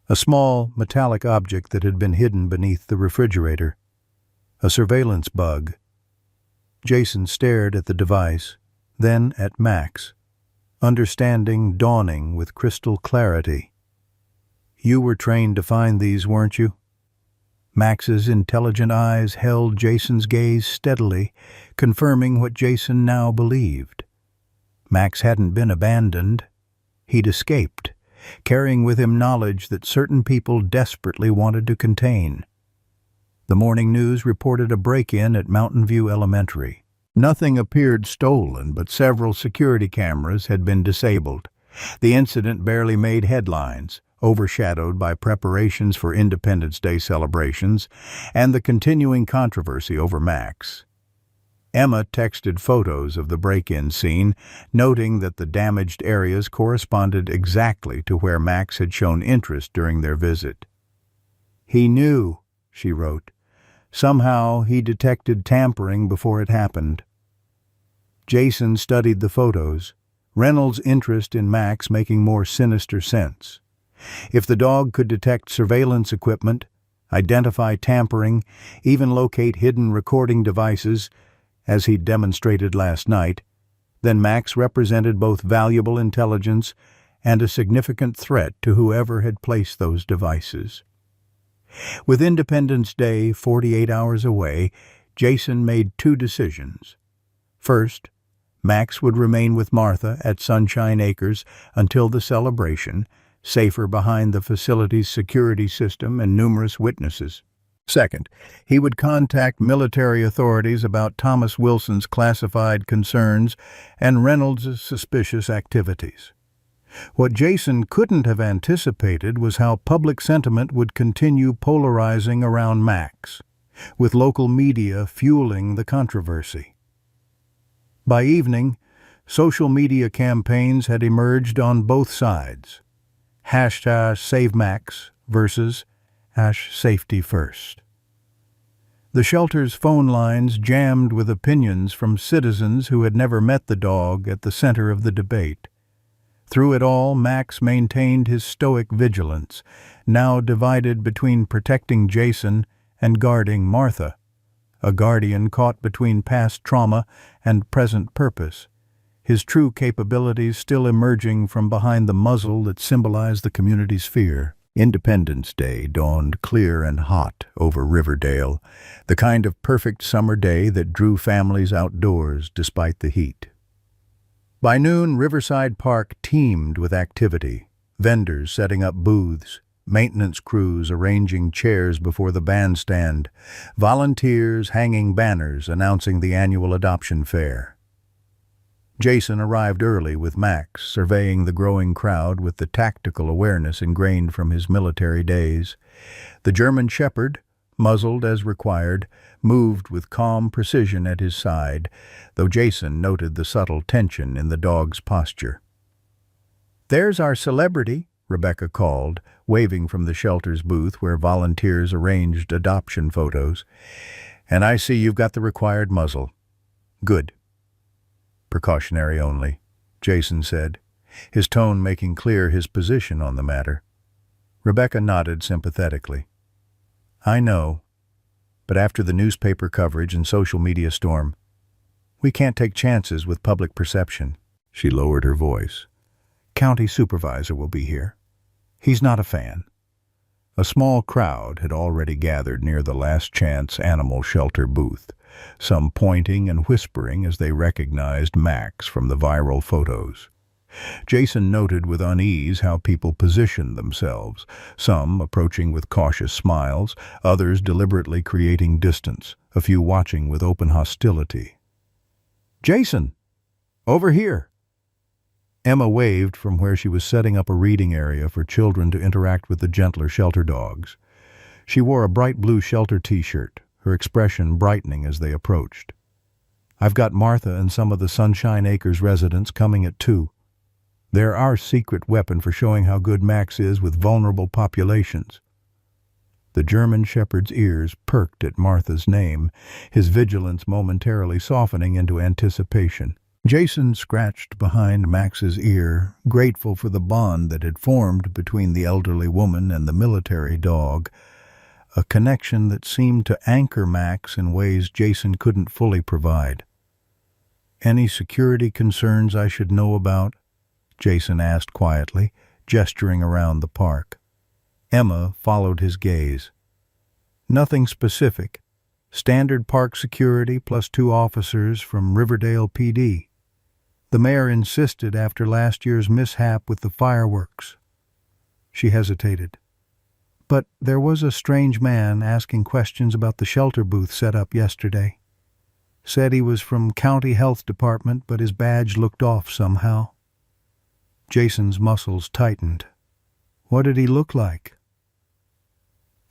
A: A small, metallic object that had been hidden beneath the refrigerator. A surveillance bug. Jason stared at the device, then at Max, understanding dawning with crystal clarity. "You were trained to find these, weren't you?" Max's intelligent eyes held Jason's gaze steadily, confirming what Jason now believed. Max hadn't been abandoned. He'd escaped, carrying with him knowledge that certain people desperately wanted to contain. The morning news reported a break-in at Mountain View Elementary. Nothing appeared stolen, but several security cameras had been disabled. The incident barely made headlines, overshadowed by preparations for Independence Day celebrations and the continuing controversy over Max. Emma texted photos of the break-in scene, noting that the damaged areas corresponded exactly to where Max had shown interest during their visit. "He knew," she wrote. "Somehow he detected tampering before it happened." Jason studied the photos, Reynolds' interest in Max making more sinister sense. If the dog could detect surveillance equipment, identify tampering, even locate hidden recording devices, as he demonstrated last night, then Max represented both valuable intelligence and a significant threat to whoever had placed those devices. With Independence Day 48 hours away, Jason made two decisions. First, Max would remain with Martha at Sunshine Acres until the celebration, safer behind the facility's security system and numerous witnesses. Second, he would contact military authorities about Thomas Wilson's classified concerns and Reynolds' suspicious activities. What Jason couldn't have anticipated was how public sentiment would continue polarizing around Max, with local media fueling the controversy. By evening, social media campaigns had emerged on both sides. #SaveMax versus #SafetyFirst. The shelter's phone lines jammed with opinions from citizens who had never met the dog at the center of the debate. Through it all, Max maintained his stoic vigilance, now divided between protecting Jason and guarding Martha, a guardian caught between past trauma and present purpose, his true capabilities still emerging from behind the muzzle that symbolized the community's fear. Independence Day dawned clear and hot over Riverdale, the kind of perfect summer day that drew families outdoors despite the heat. By noon, Riverside Park teemed with activity, vendors setting up booths, maintenance crews arranging chairs before the bandstand, volunteers hanging banners announcing the annual adoption fair. Jason arrived early with Max, surveying the growing crowd with the tactical awareness ingrained from his military days. The German Shepherd, muzzled as required, moved with calm precision at his side, though Jason noted the subtle tension in the dog's posture. "There's our celebrity," Rebecca called, waving from the shelter's booth where volunteers arranged adoption photos. "And I see you've got the required muzzle." "Good." "Precautionary only," Jason said, his tone making clear his position on the matter. Rebecca nodded sympathetically. "I know, but after the newspaper coverage and social media storm, we can't take chances with public perception." She lowered her voice. "County supervisor will be here. He's not a fan." A small crowd had already gathered near the Last Chance Animal Shelter booth, some pointing and whispering as they recognized Max from the viral photos. Jason noted with unease how people positioned themselves, some approaching with cautious smiles, others deliberately creating distance, a few watching with open hostility. "Jason! Over here!" Emma waved from where she was setting up a reading area for children to interact with the gentler shelter dogs. She wore a bright blue shelter t-shirt, her expression brightening as they approached. "I've got Martha and some of the Sunshine Acres residents coming at 2. They're our secret weapon for showing how good Max is with vulnerable populations." The German Shepherd's ears perked at Martha's name, his vigilance momentarily softening into anticipation. Jason scratched behind Max's ear, grateful for the bond that had formed between the elderly woman and the military dog, a connection that seemed to anchor Max in ways Jason couldn't fully provide. "Any security concerns I should know about?" Jason asked quietly, gesturing around the park. Emma followed his gaze. "Nothing specific. Standard park security plus 2 officers from Riverdale PD. The mayor insisted after last year's mishap with the fireworks." She hesitated. "But there was a strange man asking questions about the shelter booth set up yesterday. Said he was from County Health Department, but his badge looked off somehow." Jason's muscles tightened. What did he look like?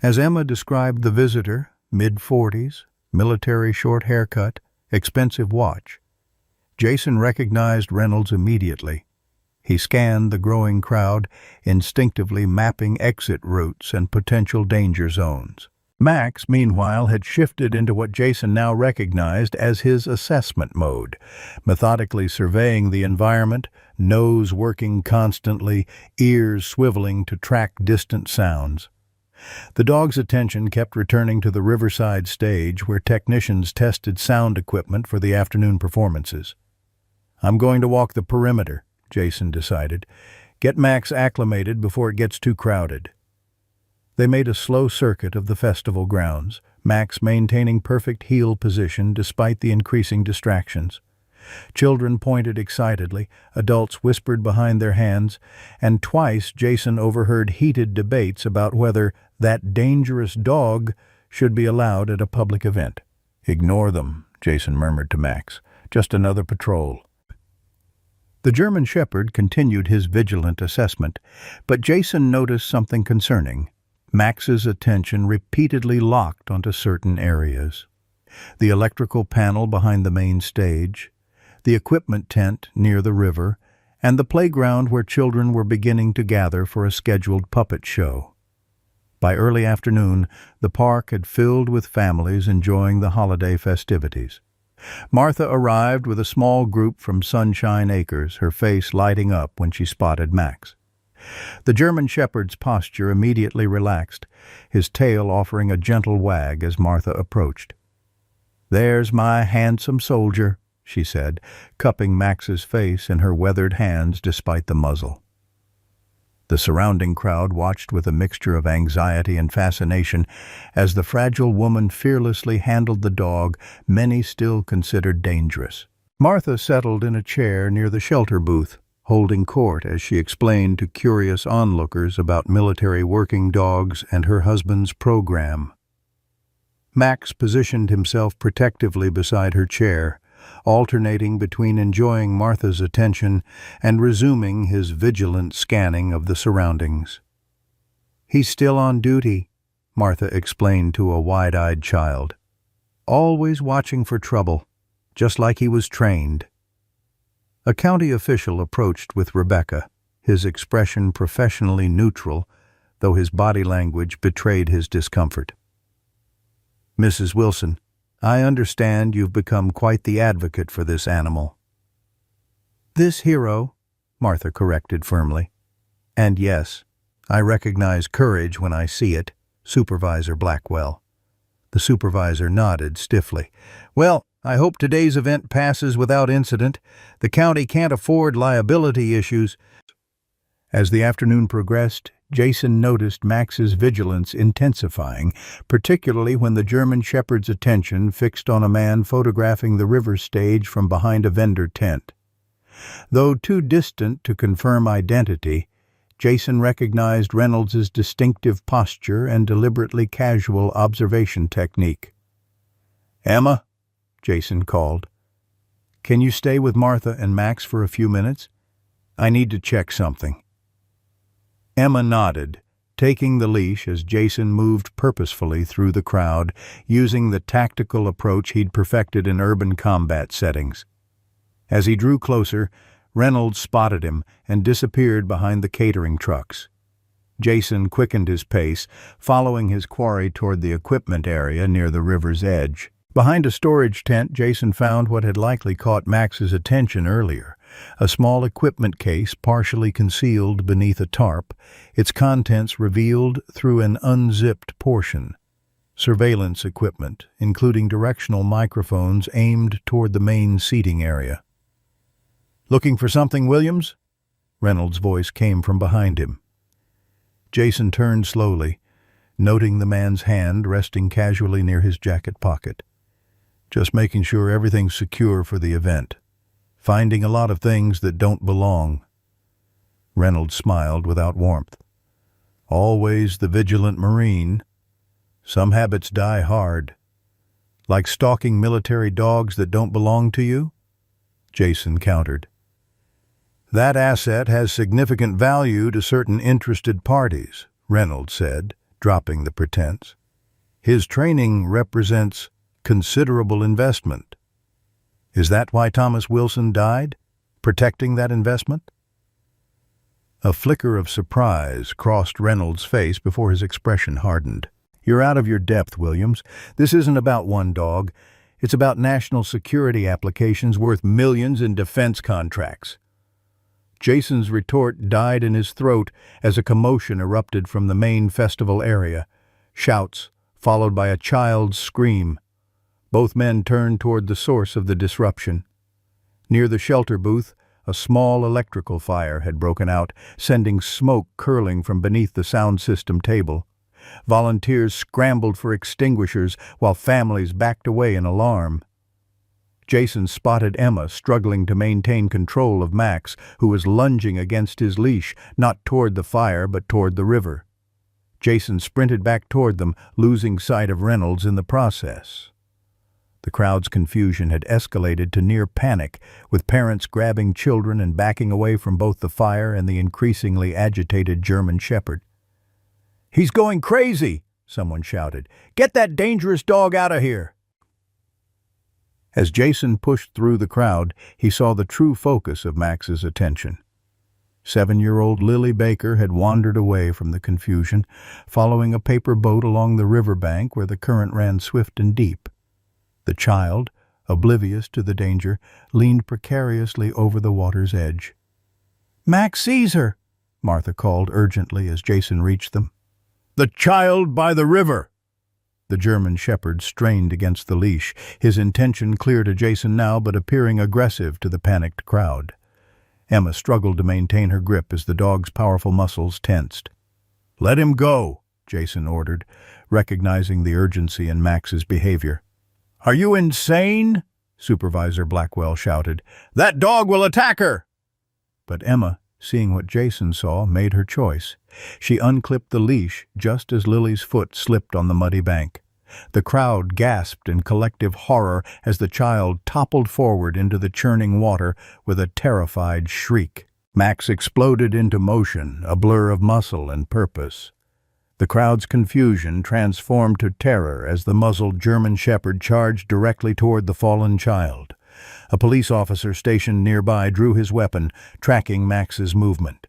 A: As Emma described the visitor, mid-40s, military short haircut, expensive watch, Jason recognized Reynolds immediately. He scanned the growing crowd, instinctively mapping exit routes and potential danger zones. Max, meanwhile, had shifted into what Jason now recognized as his assessment mode, methodically surveying the environment, nose working constantly, ears swiveling to track distant sounds. The dog's attention kept returning to the Riverside stage where technicians tested sound equipment for the afternoon performances. "I'm going to walk the perimeter," Jason decided. "Get Max acclimated before it gets too crowded." They made a slow circuit of the festival grounds, Max maintaining perfect heel position despite the increasing distractions. Children pointed excitedly, adults whispered behind their hands, and twice Jason overheard heated debates about whether that dangerous dog should be allowed at a public event. "Ignore them," Jason murmured to Max. "Just another patrol." The German Shepherd continued his vigilant assessment, but Jason noticed something concerning. Max's attention repeatedly locked onto certain areas. The electrical panel behind the main stage, the equipment tent near the river, and the playground where children were beginning to gather for a scheduled puppet show. By early afternoon, the park had filled with families enjoying the holiday festivities. Martha arrived with a small group from Sunshine Acres, her face lighting up when she spotted Max. The German Shepherd's posture immediately relaxed, his tail offering a gentle wag as Martha approached. "There's my handsome soldier," she said, cupping Max's face in her weathered hands despite the muzzle. The surrounding crowd watched with a mixture of anxiety and fascination as the fragile woman fearlessly handled the dog many still considered dangerous. Martha settled in a chair near the shelter booth, holding court as she explained to curious onlookers about military working dogs and her husband's program. Max positioned himself protectively beside her chair, alternating between enjoying Martha's attention and resuming his vigilant scanning of the surroundings. "He's still on duty," Martha explained to a wide-eyed child. "Always watching for trouble, just like he was trained." A county official approached with Rebecca, his expression professionally neutral, though his body language betrayed his discomfort. "Mrs. Wilson, I understand you've become quite the advocate for this animal." "This hero," Martha corrected firmly. "And yes, I recognize courage when I see it, Supervisor Blackwell." The supervisor nodded stiffly. "Well, I hope today's event passes without incident. The county can't afford liability issues." As the afternoon progressed, Jason noticed Max's vigilance intensifying, particularly when the German Shepherd's attention fixed on a man photographing the river stage from behind a vendor tent. Though too distant to confirm identity, Jason recognized Reynolds's distinctive posture and deliberately casual observation technique. "Emma," Jason called, "can you stay with Martha and Max for a few minutes? I need to check something." Emma nodded, taking the leash as Jason moved purposefully through the crowd, using the tactical approach he'd perfected in urban combat settings. As he drew closer, Reynolds spotted him and disappeared behind the catering trucks. Jason quickened his pace, following his quarry toward the equipment area near the river's edge. Behind a storage tent, Jason found what had likely caught Max's attention earlier, a small equipment case partially concealed beneath a tarp, its contents revealed through an unzipped portion. Surveillance equipment, including directional microphones aimed toward the main seating area. "Looking for something, Williams?" Reynolds' voice came from behind him. Jason turned slowly, noting the man's hand resting casually near his jacket pocket. "Just making sure everything's secure for the event. Finding a lot of things that don't belong." Reynolds smiled without warmth. "Always the vigilant Marine. Some habits die hard. Like stalking military dogs that don't belong to you?" Jason countered. "That asset has significant value to certain interested parties," Reynolds said, dropping the pretense. "His training represents considerable investment. Is that why Thomas Wilson died? Protecting that investment?" A flicker of surprise crossed Reynolds' face before his expression hardened. "You're out of your depth, Williams. This isn't about one dog. It's about national security applications worth millions in defense contracts." Jason's retort died in his throat as a commotion erupted from the main festival area. Shouts, followed by a child's scream. Both men turned toward the source of the disruption. Near the shelter booth, a small electrical fire had broken out, sending smoke curling from beneath the sound system table. Volunteers scrambled for extinguishers while families backed away in alarm. Jason spotted Emma struggling to maintain control of Max, who was lunging against his leash, not toward the fire but toward the river. Jason sprinted back toward them, losing sight of Reynolds in the process. The crowd's confusion had escalated to near panic, with parents grabbing children and backing away from both the fire and the increasingly agitated German Shepherd. "He's going crazy!" someone shouted. "Get that dangerous dog out of here!" As Jason pushed through the crowd, he saw the true focus of Max's attention. 7-year-old Lily Baker had wandered away from the confusion, following a paper boat along the riverbank where the current ran swift and deep. The child, oblivious to the danger, leaned precariously over the water's edge. "Max sees her!" Martha called urgently as Jason reached them. "The child by the river!" The German Shepherd strained against the leash, his intention clear to Jason now but appearing aggressive to the panicked crowd. Emma struggled to maintain her grip as the dog's powerful muscles tensed. "Let him go," Jason ordered, recognizing the urgency in Max's behavior. "Are you insane?" Supervisor Blackwell shouted. "That dog will attack her!" But Emma, seeing what Jason saw, made her choice. She unclipped the leash just as Lily's foot slipped on the muddy bank. The crowd gasped in collective horror as the child toppled forward into the churning water with a terrified shriek. Max exploded into motion, a blur of muscle and purpose. The crowd's confusion transformed to terror as the muzzled German Shepherd charged directly toward the fallen child. A police officer stationed nearby drew his weapon, tracking Max's movement.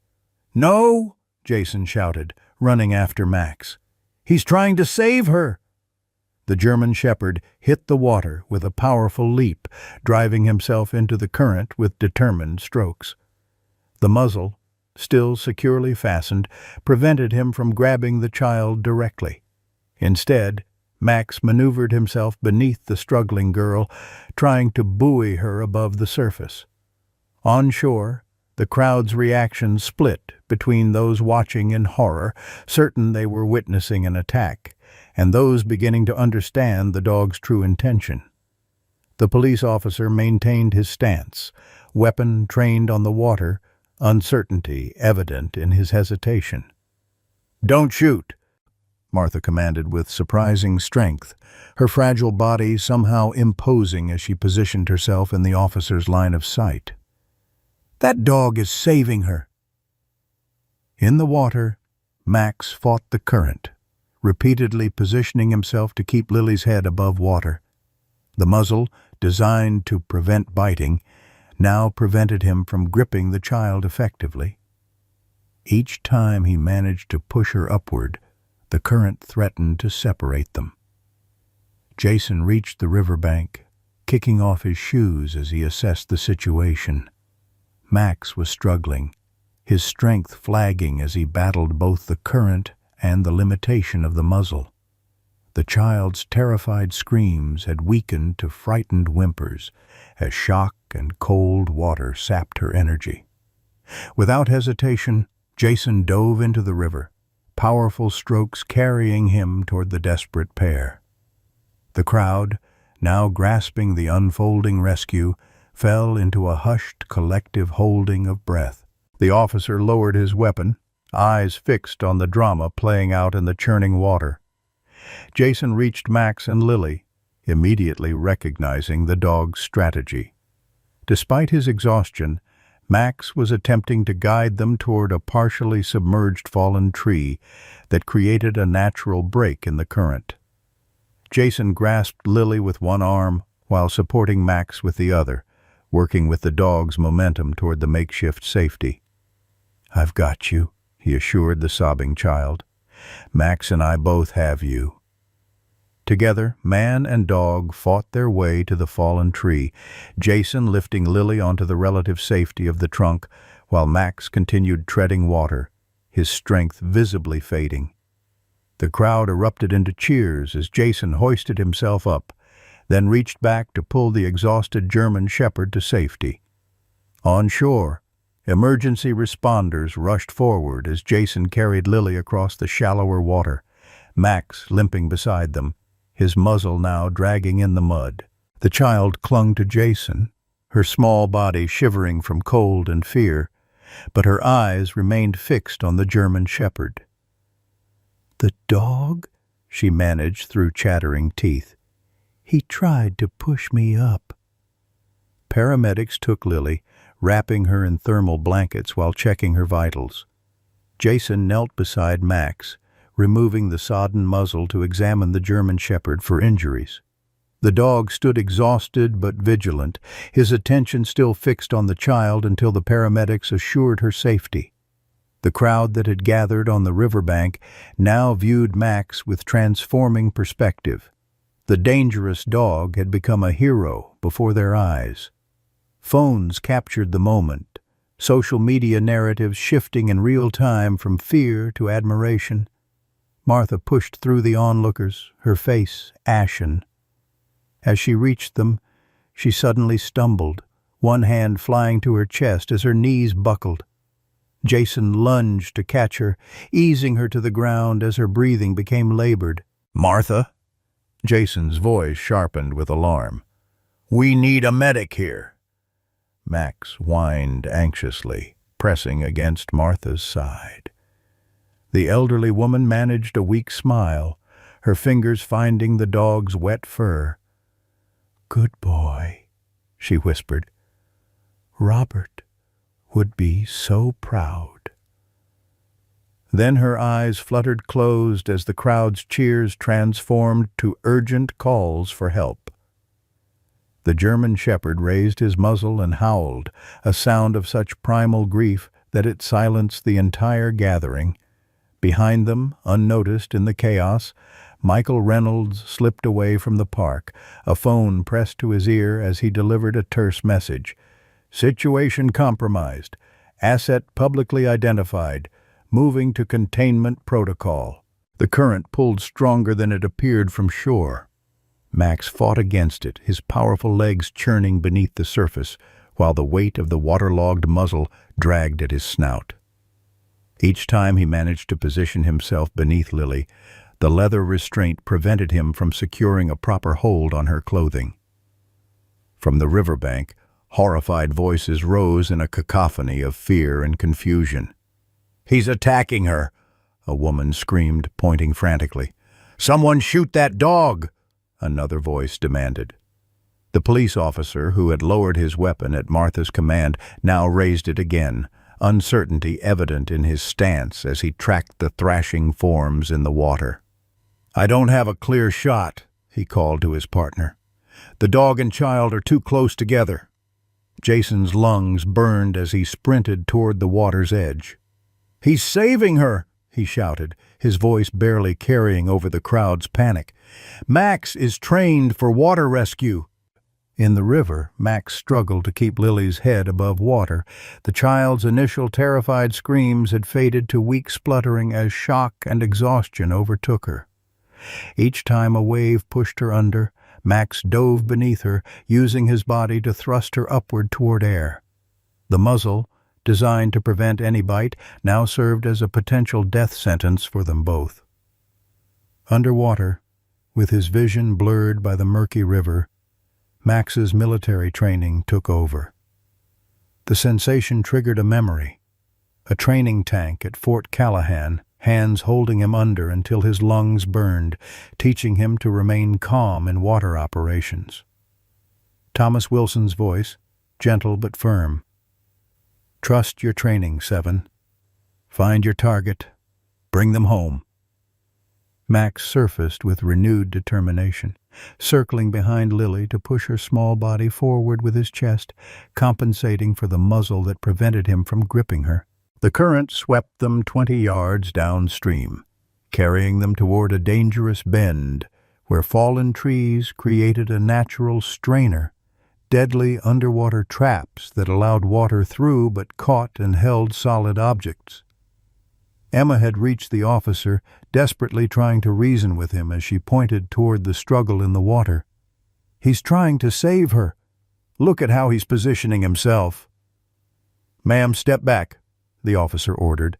A: "No!" Jason shouted, running after Max. "He's trying to save her!" The German Shepherd hit the water with a powerful leap, driving himself into the current with determined strokes. The muzzle, still securely fastened, prevented him from grabbing the child directly. Instead, Max maneuvered himself beneath the struggling girl, trying to buoy her above the surface. On shore, the crowd's reaction split between those watching in horror, certain they were witnessing an attack, and those beginning to understand the dog's true intention. The police officer maintained his stance, weapon trained on the water, uncertainty evident in his hesitation. "Don't shoot," Martha commanded with surprising strength, her fragile body somehow imposing as she positioned herself in the officer's line of sight. "That dog is saving her." In the water, Max fought the current, repeatedly positioning himself to keep Lily's head above water. The muzzle, designed to prevent biting, now prevented him from gripping the child effectively. Each time he managed to push her upward, the current threatened to separate them. Jason reached the riverbank, kicking off his shoes as he assessed the situation. Max was struggling, his strength flagging as he battled both the current and the limitation of the muzzle. The child's terrified screams had weakened to frightened whimpers as shock and cold water sapped her energy. Without hesitation, Jason dove into the river, powerful strokes carrying him toward the desperate pair. The crowd, now grasping the unfolding rescue, fell into a hushed collective holding of breath. The officer lowered his weapon, eyes fixed on the drama playing out in the churning water. Jason reached Max and Lily, immediately recognizing the dog's strategy. Despite his exhaustion, Max was attempting to guide them toward a partially submerged fallen tree that created a natural break in the current. Jason grasped Lily with one arm while supporting Max with the other, working with the dog's momentum toward the makeshift safety. "I've got you," he assured the sobbing child. "Max and I both have you." Together, man and dog fought their way to the fallen tree, Jason lifting Lily onto the relative safety of the trunk, while Max continued treading water, his strength visibly fading. The crowd erupted into cheers as Jason hoisted himself up, then reached back to pull the exhausted German Shepherd to safety. On shore, emergency responders rushed forward as Jason carried Lily across the shallower water, Max limping beside them, his muzzle now dragging in the mud. The child clung to Jason, her small body shivering from cold and fear, but her eyes remained fixed on the German shepherd. "The dog?" she managed through chattering teeth. "He tried to push me up." Paramedics took Lily, wrapping her in thermal blankets while checking her vitals. Jason knelt beside Max, removing the sodden muzzle to examine the German shepherd for injuries. The dog stood exhausted but vigilant, his attention still fixed on the child until the paramedics assured her safety. The crowd that had gathered on the riverbank now viewed Max with transforming perspective. The dangerous dog had become a hero before their eyes. Phones captured the moment, social media narratives shifting in real time from fear to admiration. Martha pushed through the onlookers, her face ashen. As she reached them, she suddenly stumbled, one hand flying to her chest as her knees buckled. Jason lunged to catch her, easing her to the ground as her breathing became labored. "Martha?" Jason's voice sharpened with alarm. "We need a medic here." Max whined anxiously, pressing against Martha's side. The elderly woman managed a weak smile, her fingers finding the dog's wet fur. "Good boy," she whispered. "Robert would be so proud." Then her eyes fluttered closed as the crowd's cheers transformed to urgent calls for help. The German shepherd raised his muzzle and howled, a sound of such primal grief that it silenced the entire gathering. Behind them, unnoticed in the chaos, Michael Reynolds slipped away from the park, a phone pressed to his ear as he delivered a terse message. "Situation compromised. Asset publicly identified. Moving to containment protocol." The current pulled stronger than it appeared from shore. Max fought against it, his powerful legs churning beneath the surface, while the weight of the waterlogged muzzle dragged at his snout. Each time he managed to position himself beneath Lily, the leather restraint prevented him from securing a proper hold on her clothing. From the riverbank, horrified voices rose in a cacophony of fear and confusion. "He's attacking her!" a woman screamed, pointing frantically. "Someone shoot that dog!" another voice demanded. The police officer, who had lowered his weapon at Martha's command, now raised it again, uncertainty evident in his stance as he tracked the thrashing forms in the water. "I don't have a clear shot," he called to his partner. "The dog and child are too close together." Jason's lungs burned as he sprinted toward the water's edge. "He's saving her!" he shouted, his voice barely carrying over the crowd's panic. "Max is trained for water rescue." In the river, Max struggled to keep Lily's head above water. The child's initial terrified screams had faded to weak spluttering as shock and exhaustion overtook her. Each time a wave pushed her under, Max dove beneath her, using his body to thrust her upward toward air. The muzzle, designed to prevent any bite, now served as a potential death sentence for them both. Underwater, with his vision blurred by the murky river, Max's military training took over. The sensation triggered a memory. A training tank at Fort Callahan, hands holding him under until his lungs burned, teaching him to remain calm in water operations. Thomas Wilson's voice, gentle but firm. "Trust your training, Seven. Find your target. Bring them home." Max surfaced with renewed determination, circling behind Lily to push her small body forward with his chest, compensating for the muzzle that prevented him from gripping her. The current swept them 20 yards downstream, carrying them toward a dangerous bend where fallen trees created a natural strainer, deadly underwater traps that allowed water through but caught and held solid objects. Emma had reached the officer, desperately trying to reason with him as she pointed toward the struggle in the water. "He's trying to save her. Look at how he's positioning himself." "Ma'am, step back," the officer ordered,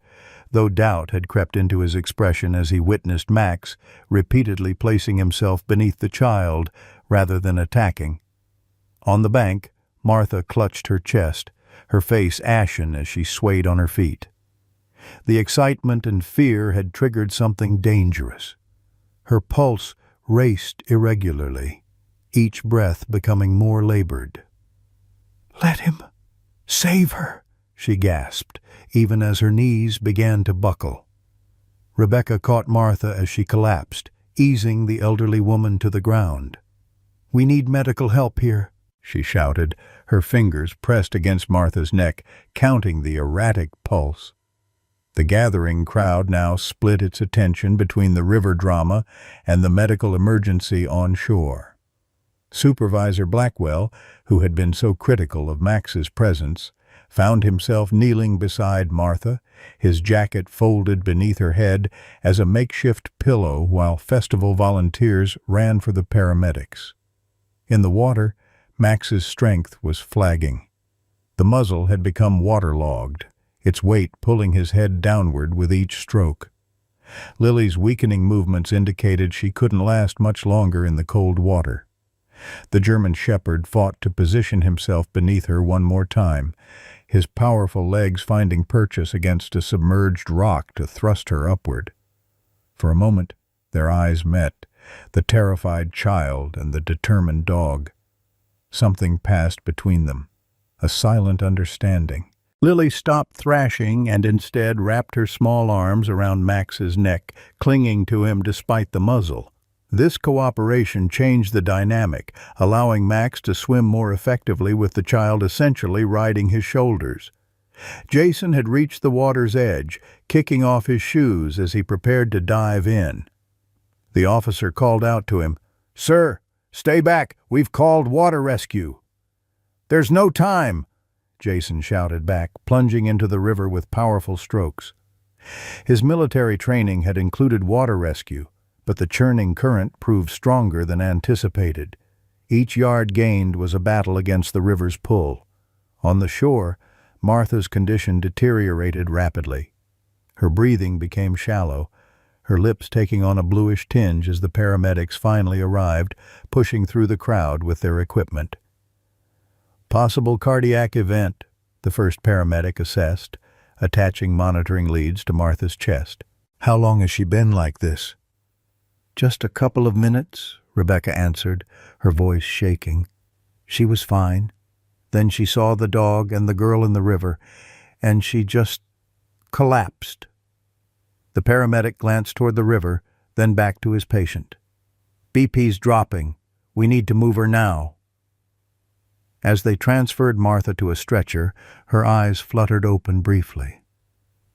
A: though doubt had crept into his expression as he witnessed Max repeatedly placing himself beneath the child rather than attacking. On the bank, Martha clutched her chest, her face ashen as she swayed on her feet. The excitement and fear had triggered something dangerous. Her pulse raced irregularly, each breath becoming more labored. "Let him save her," she gasped, even as her knees began to buckle. Rebecca caught Martha as she collapsed, easing the elderly woman to the ground. "We need medical help here," she shouted, her fingers pressed against Martha's neck, counting the erratic pulse. The gathering crowd now split its attention between the river drama and the medical emergency on shore. Supervisor Blackwell, who had been so critical of Max's presence, found himself kneeling beside Martha, his jacket folded beneath her head as a makeshift pillow while festival volunteers ran for the paramedics. In the water, Max's strength was flagging. The muzzle had become waterlogged, its weight pulling his head downward with each stroke. Lily's weakening movements indicated she couldn't last much longer in the cold water. The German shepherd fought to position himself beneath her one more time, his powerful legs finding purchase against a submerged rock to thrust her upward. For a moment, their eyes met, the terrified child and the determined dog. Something passed between them, a silent understanding. Lily stopped thrashing and instead wrapped her small arms around Max's neck, clinging to him despite the muzzle. This cooperation changed the dynamic, allowing Max to swim more effectively with the child essentially riding his shoulders. Jason had reached the water's edge, kicking off his shoes as he prepared to dive in. The officer called out to him, "Sir, stay back, we've called water rescue." "There's no time," Jason shouted back, plunging into the river with powerful strokes. His military training had included water rescue, but the churning current proved stronger than anticipated. Each yard gained was a battle against the river's pull. On the shore, Martha's condition deteriorated rapidly. Her breathing became shallow, her lips taking on a bluish tinge as the paramedics finally arrived, pushing through the crowd with their equipment. "Possible cardiac event," the first paramedic assessed, attaching monitoring leads to Martha's chest. "How long has she been like this?" "Just a couple of minutes," Rebecca answered, her voice shaking. "She was fine. Then she saw the dog and the girl in the river, and she just collapsed." The paramedic glanced toward the river, then back to his patient. "BP's dropping. We need to move her now." As they transferred Martha to a stretcher, her eyes fluttered open briefly.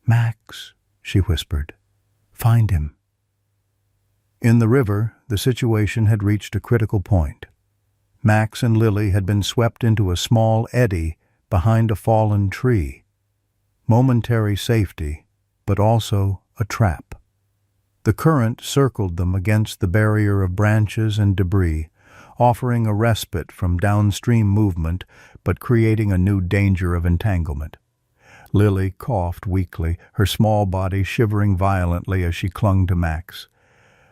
A: "Max," she whispered. "Find him." In the river, the situation had reached a critical point. Max and Lily had been swept into a small eddy behind a fallen tree. Momentary safety, but also a trap. The current circled them against the barrier of branches and debris, offering a respite from downstream movement but creating a new danger of entanglement. Lily coughed weakly, her small body shivering violently as she clung to Max.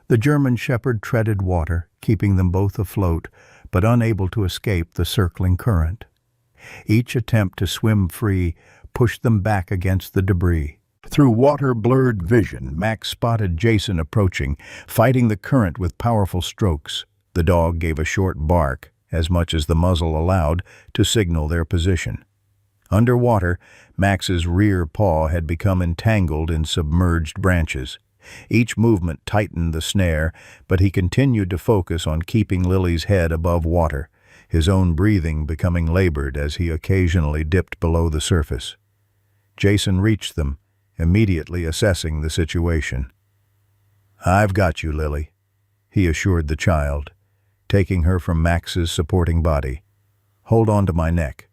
A: The German shepherd treaded water, keeping them both afloat, but unable to escape the circling current. Each attempt to swim free pushed them back against the debris. Through water-blurred vision, Max spotted Jason approaching, fighting the current with powerful strokes. The dog gave a short bark, as much as the muzzle allowed, to signal their position. Underwater, Max's rear paw had become entangled in submerged branches. Each movement tightened the snare, but he continued to focus on keeping Lily's head above water, his own breathing becoming labored as he occasionally dipped below the surface. Jason reached them, immediately assessing the situation. "I've got you, Lily," he assured the child, taking her from Max's supporting body. "Hold on to my neck."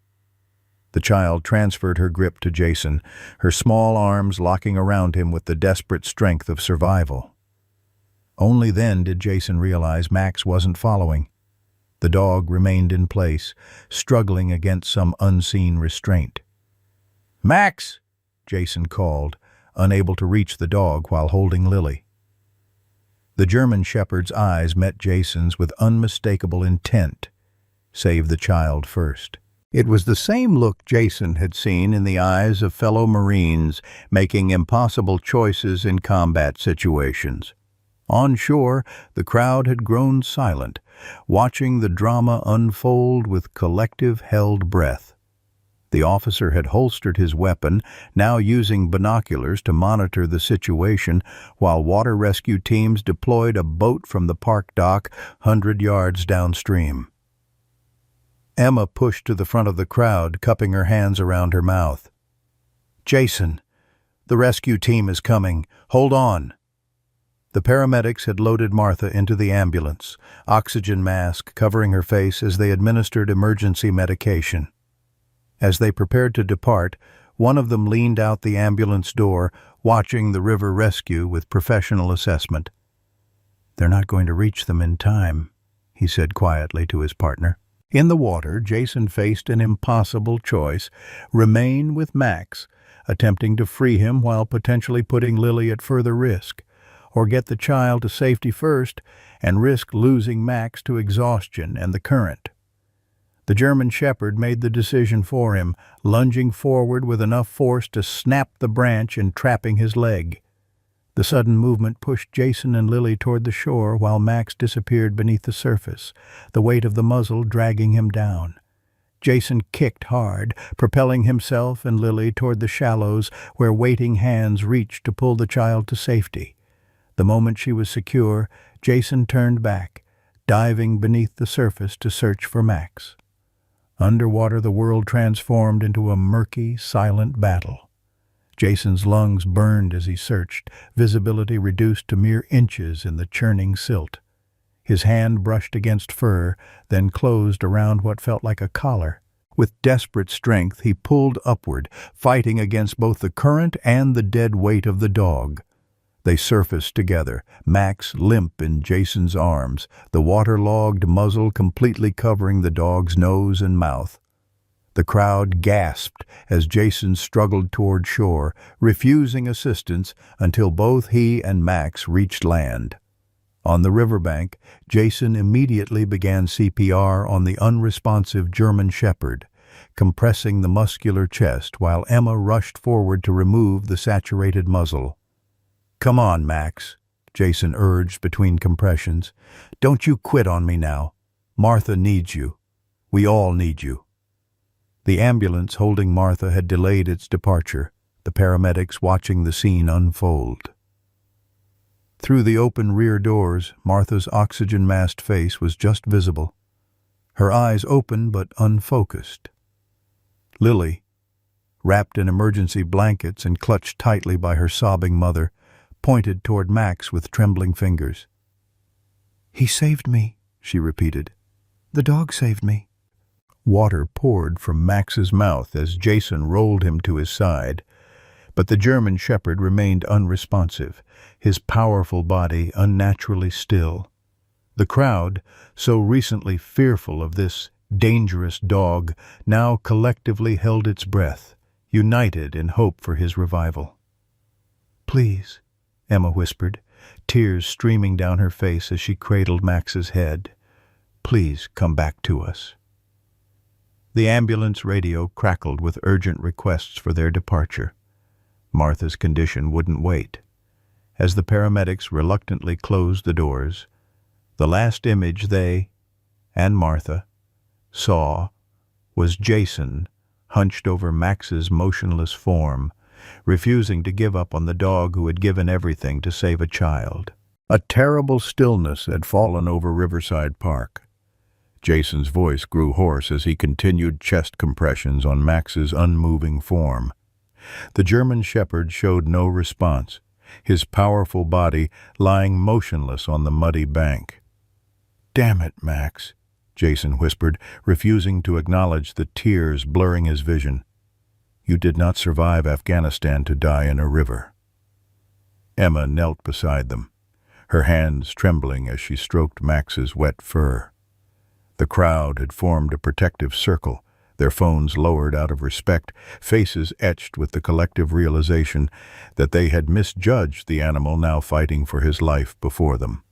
A: The child transferred her grip to Jason, her small arms locking around him with the desperate strength of survival. Only then did Jason realize Max wasn't following. The dog remained in place, struggling against some unseen restraint. "Max!" Jason called, unable to reach the dog while holding Lily. The German shepherd's eyes met Jason's with unmistakable intent. Save the child first. It was the same look Jason had seen in the eyes of fellow Marines making impossible choices in combat situations. On shore, the crowd had grown silent, watching the drama unfold with collective held breath. The officer had holstered his weapon, now using binoculars to monitor the situation, while water rescue teams deployed a boat from the park dock 100 yards downstream. Emma pushed to the front of the crowd, cupping her hands around her mouth. "Jason, the rescue team is coming. Hold on." The paramedics had loaded Martha into the ambulance, oxygen mask covering her face as they administered emergency medication. As they prepared to depart, one of them leaned out the ambulance door, watching the river rescue with professional assessment. "They're not going to reach them in time," he said quietly to his partner. In the water, Jason faced an impossible choice: remain with Max, attempting to free him while potentially putting Lily at further risk, or get the child to safety first and risk losing Max to exhaustion and the current. The German Shepherd made the decision for him, lunging forward with enough force to snap the branch, entrapping his leg. The sudden movement pushed Jason and Lily toward the shore while Max disappeared beneath the surface, the weight of the muzzle dragging him down. Jason kicked hard, propelling himself and Lily toward the shallows where waiting hands reached to pull the child to safety. The moment she was secure, Jason turned back, diving beneath the surface to search for Max. Underwater, the world transformed into a murky, silent battle. Jason's lungs burned as he searched, visibility reduced to mere inches in the churning silt. His hand brushed against fur, then closed around what felt like a collar. With desperate strength, he pulled upward, fighting against both the current and the dead weight of the dog. They surfaced together, Max limp in Jason's arms, the waterlogged muzzle completely covering the dog's nose and mouth. The crowd gasped as Jason struggled toward shore, refusing assistance until both he and Max reached land. On the riverbank, Jason immediately began CPR on the unresponsive German Shepherd, compressing the muscular chest while Emma rushed forward to remove the saturated muzzle. "Come on, Max," Jason urged between compressions. "Don't you quit on me now. Martha needs you. We all need you." The ambulance holding Martha had delayed its departure, the paramedics watching the scene unfold. Through the open rear doors, Martha's oxygen-masked face was just visible, her eyes open but unfocused. Lily, wrapped in emergency blankets and clutched tightly by her sobbing mother, pointed toward Max with trembling fingers. "He saved me," she repeated. "The dog saved me." Water poured from Max's mouth as Jason rolled him to his side, but the German Shepherd remained unresponsive, his powerful body unnaturally still. The crowd, so recently fearful of this dangerous dog, now collectively held its breath, united in hope for his revival. "Please," Emma whispered, tears streaming down her face as she cradled Max's head. "Please come back to us." The ambulance radio crackled with urgent requests for their departure. Martha's condition wouldn't wait. As the paramedics reluctantly closed the doors, the last image they, and Martha, saw was Jason hunched over Max's motionless form, refusing to give up on the dog who had given everything to save a child. A terrible stillness had fallen over Riverside Park. Jason's voice grew hoarse as he continued chest compressions on Max's unmoving form. The German Shepherd showed no response, his powerful body lying motionless on the muddy bank. "Damn it, Max," Jason whispered, refusing to acknowledge the tears blurring his vision. "You did not survive Afghanistan to die in a river." Emma knelt beside them, her hands trembling as she stroked Max's wet fur. The crowd had formed a protective circle, their phones lowered out of respect, faces etched with the collective realization that they had misjudged the animal now fighting for his life before them.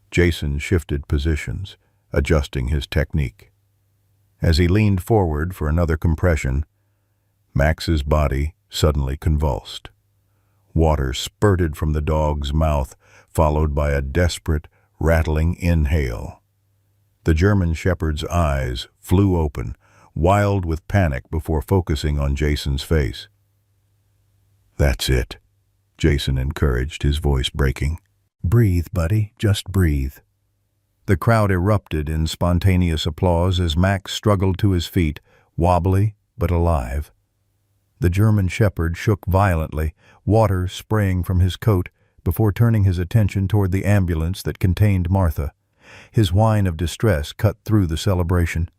A: Jason shifted positions, adjusting his technique. As he leaned forward for another compression, Max's body suddenly convulsed. Water spurted from the dog's mouth, followed by a desperate, rattling inhale. The German Shepherd's eyes flew open, wild with panic before focusing on Jason's face. "That's it," Jason encouraged, his voice breaking. "Breathe, buddy, just breathe." The crowd erupted in spontaneous applause as Max struggled to his feet, wobbly but alive. The German Shepherd shook violently, water spraying from his coat, before turning his attention toward the ambulance that contained Martha. His whine of distress cut through the celebration.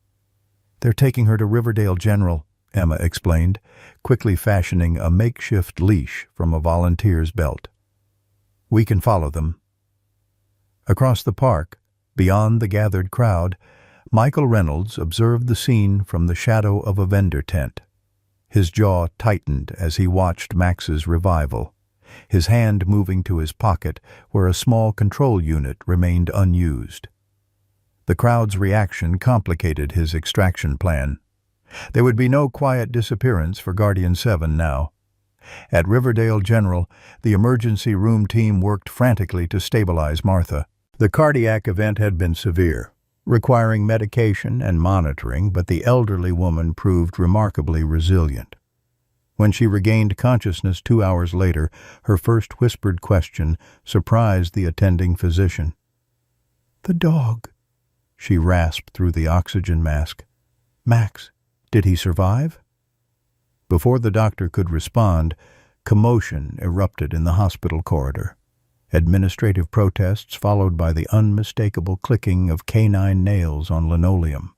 A: "They're taking her to Riverdale General," Emma explained, quickly fashioning a makeshift leash from a volunteer's belt. "We can follow them." Across the park, beyond the gathered crowd, Michael Reynolds observed the scene from the shadow of a vendor tent. His jaw tightened as he watched Max's revival, his hand moving to his pocket where a small control unit remained unused. The crowd's reaction complicated his extraction plan. There would be no quiet disappearance for Guardian 7 now. At Riverdale General, the emergency room team worked frantically to stabilize Martha. The cardiac event had been severe, requiring medication and monitoring, but the elderly woman proved remarkably resilient. When she regained consciousness 2 hours later, her first whispered question surprised the attending physician. "The dog," she rasped through the oxygen mask. "Max, did he survive?" Before the doctor could respond, commotion erupted in the hospital corridor. Administrative protests followed by the unmistakable clicking of canine nails on linoleum.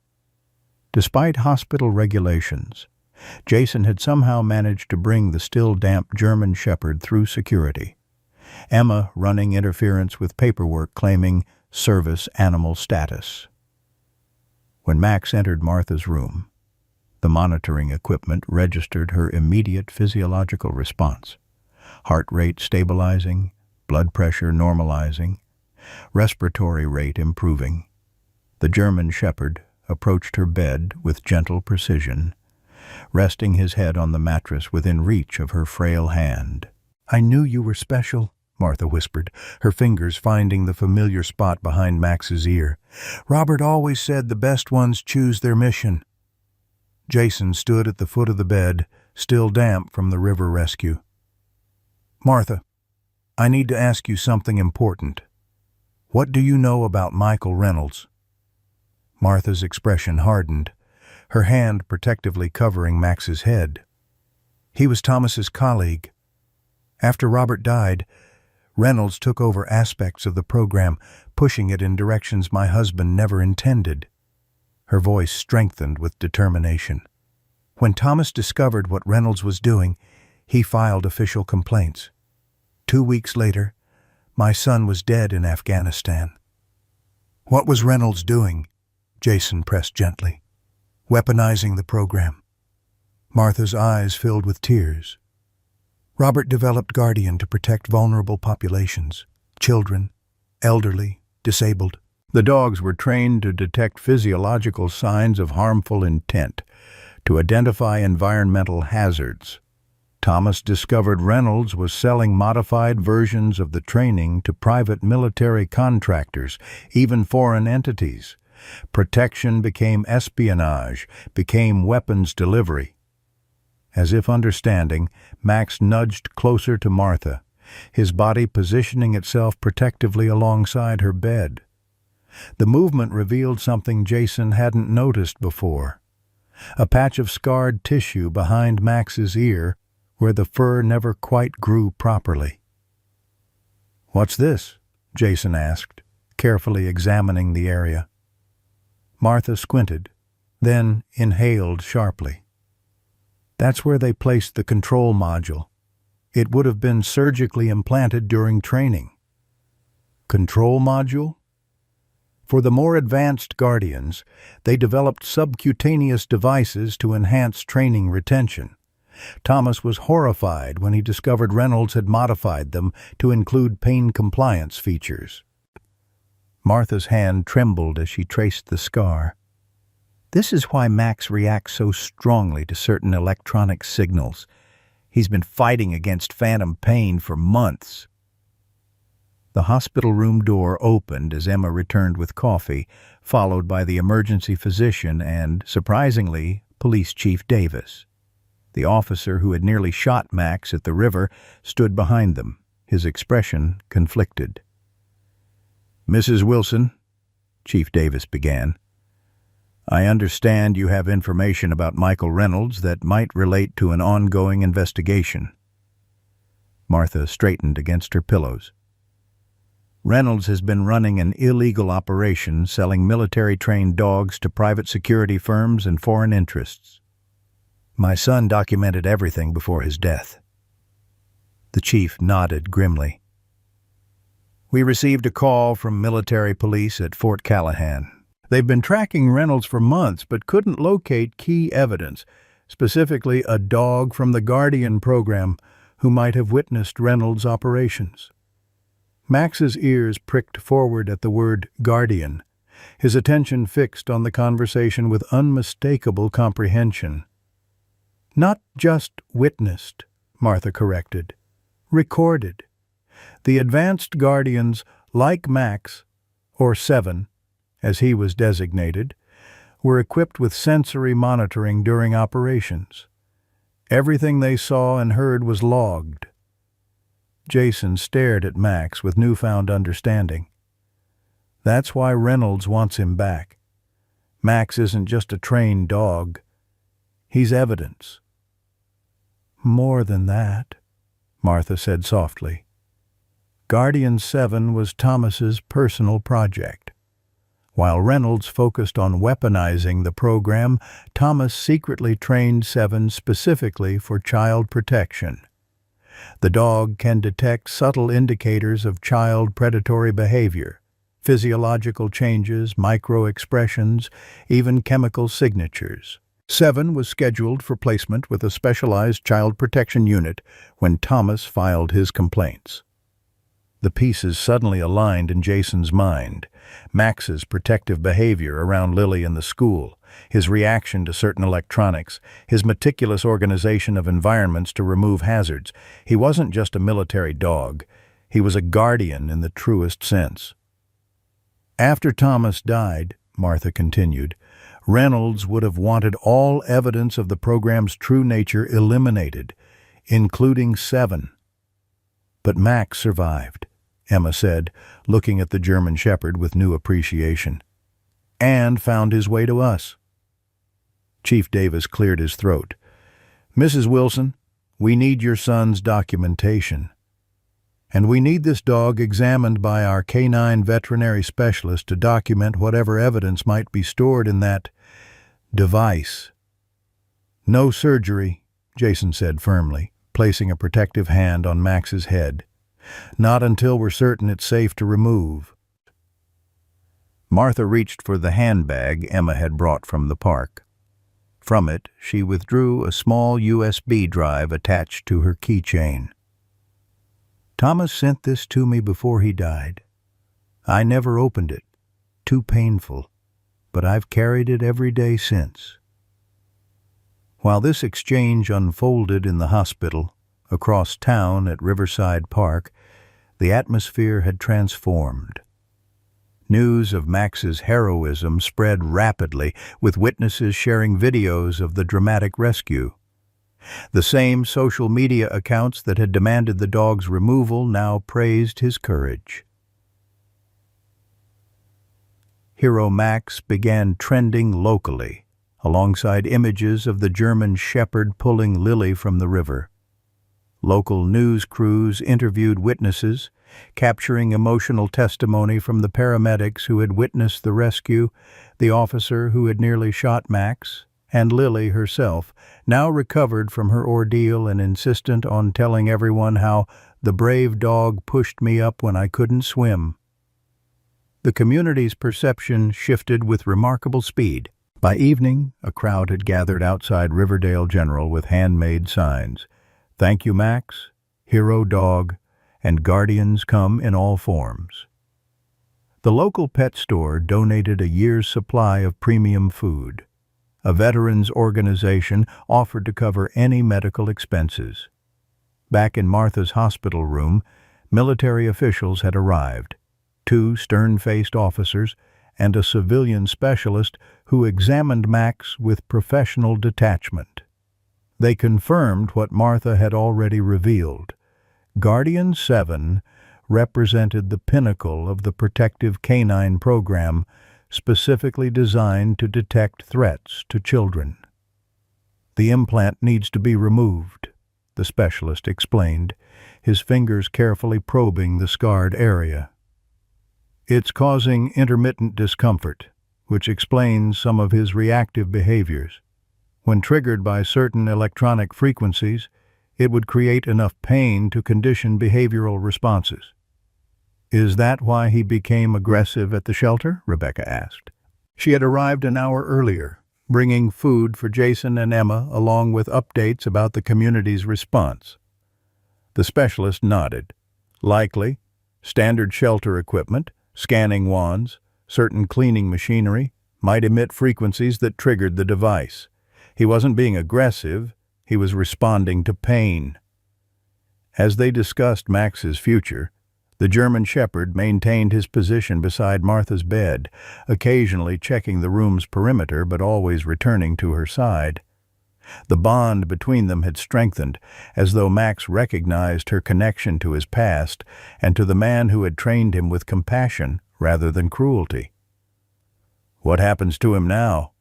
A: Despite hospital regulations, Jason had somehow managed to bring the still damp German Shepherd through security, Emma running interference with paperwork claiming service animal status. When Max entered Martha's room, the monitoring equipment registered her immediate physiological response: heart rate stabilizing, blood pressure normalizing, respiratory rate improving. The German Shepherd approached her bed with gentle precision, resting his head on the mattress within reach of her frail hand. "I knew you were special," Martha whispered, her fingers finding the familiar spot behind Max's ear. "Robert always said the best ones choose their mission." Jason stood at the foot of the bed, still damp from the river rescue. "Martha, I need to ask you something important. What do you know about Michael Reynolds?" Martha's expression hardened, her hand protectively covering Max's head. "He was Thomas's colleague. After Robert died, Reynolds took over aspects of the program, pushing it in directions my husband never intended." Her voice strengthened with determination. "When Thomas discovered what Reynolds was doing, he filed official complaints. 2 weeks later, my son was dead in Afghanistan." "What was Reynolds doing?" Jason pressed gently. "Weaponizing the program." Martha's eyes filled with tears. "Robert developed Guardian to protect vulnerable populations, children, elderly, disabled." The dogs were trained to detect physiological signs of harmful intent, to identify environmental hazards. Thomas discovered Reynolds was selling modified versions of the training to private military contractors, even foreign entities. Protection became espionage, became weapons delivery. As if understanding, Max nudged closer to Martha, his body positioning itself protectively alongside her bed. The movement revealed something Jason hadn't noticed before: a patch of scarred tissue behind Max's ear where the fur never quite grew properly. "What's this?" Jason asked, carefully examining the area. Martha squinted, then inhaled sharply. "That's where they placed the control module. It would have been surgically implanted during training." "Control module?" For the more advanced Guardians, they developed subcutaneous devices to enhance training retention. Thomas was horrified when he discovered Reynolds had modified them to include pain compliance features. Martha's hand trembled as she traced the scar. This is why Max reacts so strongly to certain electronic signals. He's been fighting against phantom pain for months. The hospital room door opened as Emma returned with coffee, followed by the emergency physician and, surprisingly, Police Chief Davis. The officer who had nearly shot Max at the river stood behind them, his expression conflicted. "Mrs. Wilson," Chief Davis began, "I understand you have information about Michael Reynolds that might relate to an ongoing investigation." Martha straightened against her pillows. "Reynolds has been running an illegal operation selling military-trained dogs to private security firms and foreign interests. My son documented everything before his death." The chief nodded grimly. "We received a call from military police at Fort Callahan. They've been tracking Reynolds for months but couldn't locate key evidence, specifically a dog from the Guardian program who might have witnessed Reynolds' operations." Max's ears pricked forward at the word Guardian, his attention fixed on the conversation with unmistakable comprehension. "Not just witnessed," Martha corrected. "Recorded. The advanced Guardians, like Max, or 7, as he was designated, were equipped with sensory monitoring during operations. Everything they saw and heard was logged." Jason stared at Max with newfound understanding. "That's why Reynolds wants him back. Max isn't just a trained dog. He's evidence." "More than that," Martha said softly. "Guardian 7 was Thomas's personal project. While Reynolds focused on weaponizing the program, Thomas secretly trained 7 specifically for child protection. The dog can detect subtle indicators of child predatory behavior, physiological changes, micro-expressions, even chemical signatures. 7 was scheduled for placement with a specialized child protection unit when Thomas filed his complaints." The pieces suddenly aligned in Jason's mind. Max's protective behavior around Lily in the school, his reaction to certain electronics, his meticulous organization of environments to remove hazards. He wasn't just a military dog. He was a guardian in the truest sense. "After Thomas died," Martha continued, "Reynolds would have wanted all evidence of the program's true nature eliminated, including 7. But Max survived," Emma said, looking at the German Shepherd with new appreciation, "and found his way to us." Chief Davis cleared his throat. "Mrs. Wilson, we need your son's documentation. And we need this dog examined by our canine veterinary specialist to document whatever evidence might be stored in that device." "No surgery," Jason said firmly, placing a protective hand on Max's head. "Not until we're certain it's safe to remove." Martha reached for the handbag Emma had brought from the park. From it, she withdrew a small USB drive attached to her keychain. "Thomas sent this to me before he died. I never opened it. Too painful. But I've carried it every day since." While this exchange unfolded in the hospital, across town at Riverside Park, the atmosphere had transformed. News of Max's heroism spread rapidly, with witnesses sharing videos of the dramatic rescue. The same social media accounts that had demanded the dog's removal now praised his courage. Hero Max began trending locally, alongside images of the German Shepherd pulling Lily from the river. Local news crews interviewed witnesses, capturing emotional testimony from the paramedics who had witnessed the rescue, the officer who had nearly shot Max, and Lily herself, now recovered from her ordeal and insistent on telling everyone how the brave dog pushed me up when I couldn't swim. The community's perception shifted with remarkable speed. By evening, a crowd had gathered outside Riverdale General with handmade signs. "Thank you, Max," "Hero Dog," and "Guardians come in all forms." The local pet store donated a year's supply of premium food, a veterans organization, offered to cover any medical expenses. Back in Martha's hospital room, military officials had arrived, 2 stern-faced officers and a civilian specialist who examined Max with professional detachment. They confirmed what Martha had already revealed. Guardian 7 represented the pinnacle of the protective canine program, specifically designed to detect threats to children. "The implant needs to be removed," the specialist explained, his fingers carefully probing the scarred area. "It's causing intermittent discomfort, which explains some of his reactive behaviors. When triggered by certain electronic frequencies, it would create enough pain to condition behavioral responses." "Is that why he became aggressive at the shelter?" Rebecca asked. She had arrived an hour earlier, bringing food for Jason and Emma along with updates about the community's response. The specialist nodded. "Likely. Standard shelter equipment, scanning wands, certain cleaning machinery might emit frequencies that triggered the device. He wasn't being aggressive, he was responding to pain." As they discussed Max's future, the German Shepherd maintained his position beside Martha's bed, occasionally checking the room's perimeter but always returning to her side. The bond between them had strengthened, as though Max recognized her connection to his past and to the man who had trained him with compassion rather than cruelty. "What happens to him now?"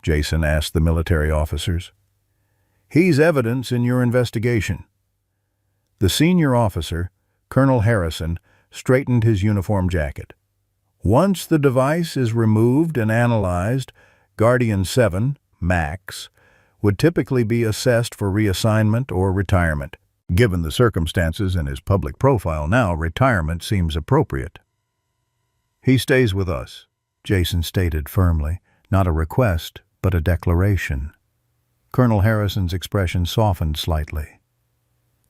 A: Jason asked the military officers. "He's evidence in your investigation." The senior officer, Colonel Harrison, straightened his uniform jacket. "Once the device is removed and analyzed, Guardian 7, Max, would typically be assessed for reassignment or retirement. Given the circumstances and his public profile now, retirement seems appropriate." "He stays with us," Jason stated firmly, not a request, but a declaration. Colonel Harrison's expression softened slightly.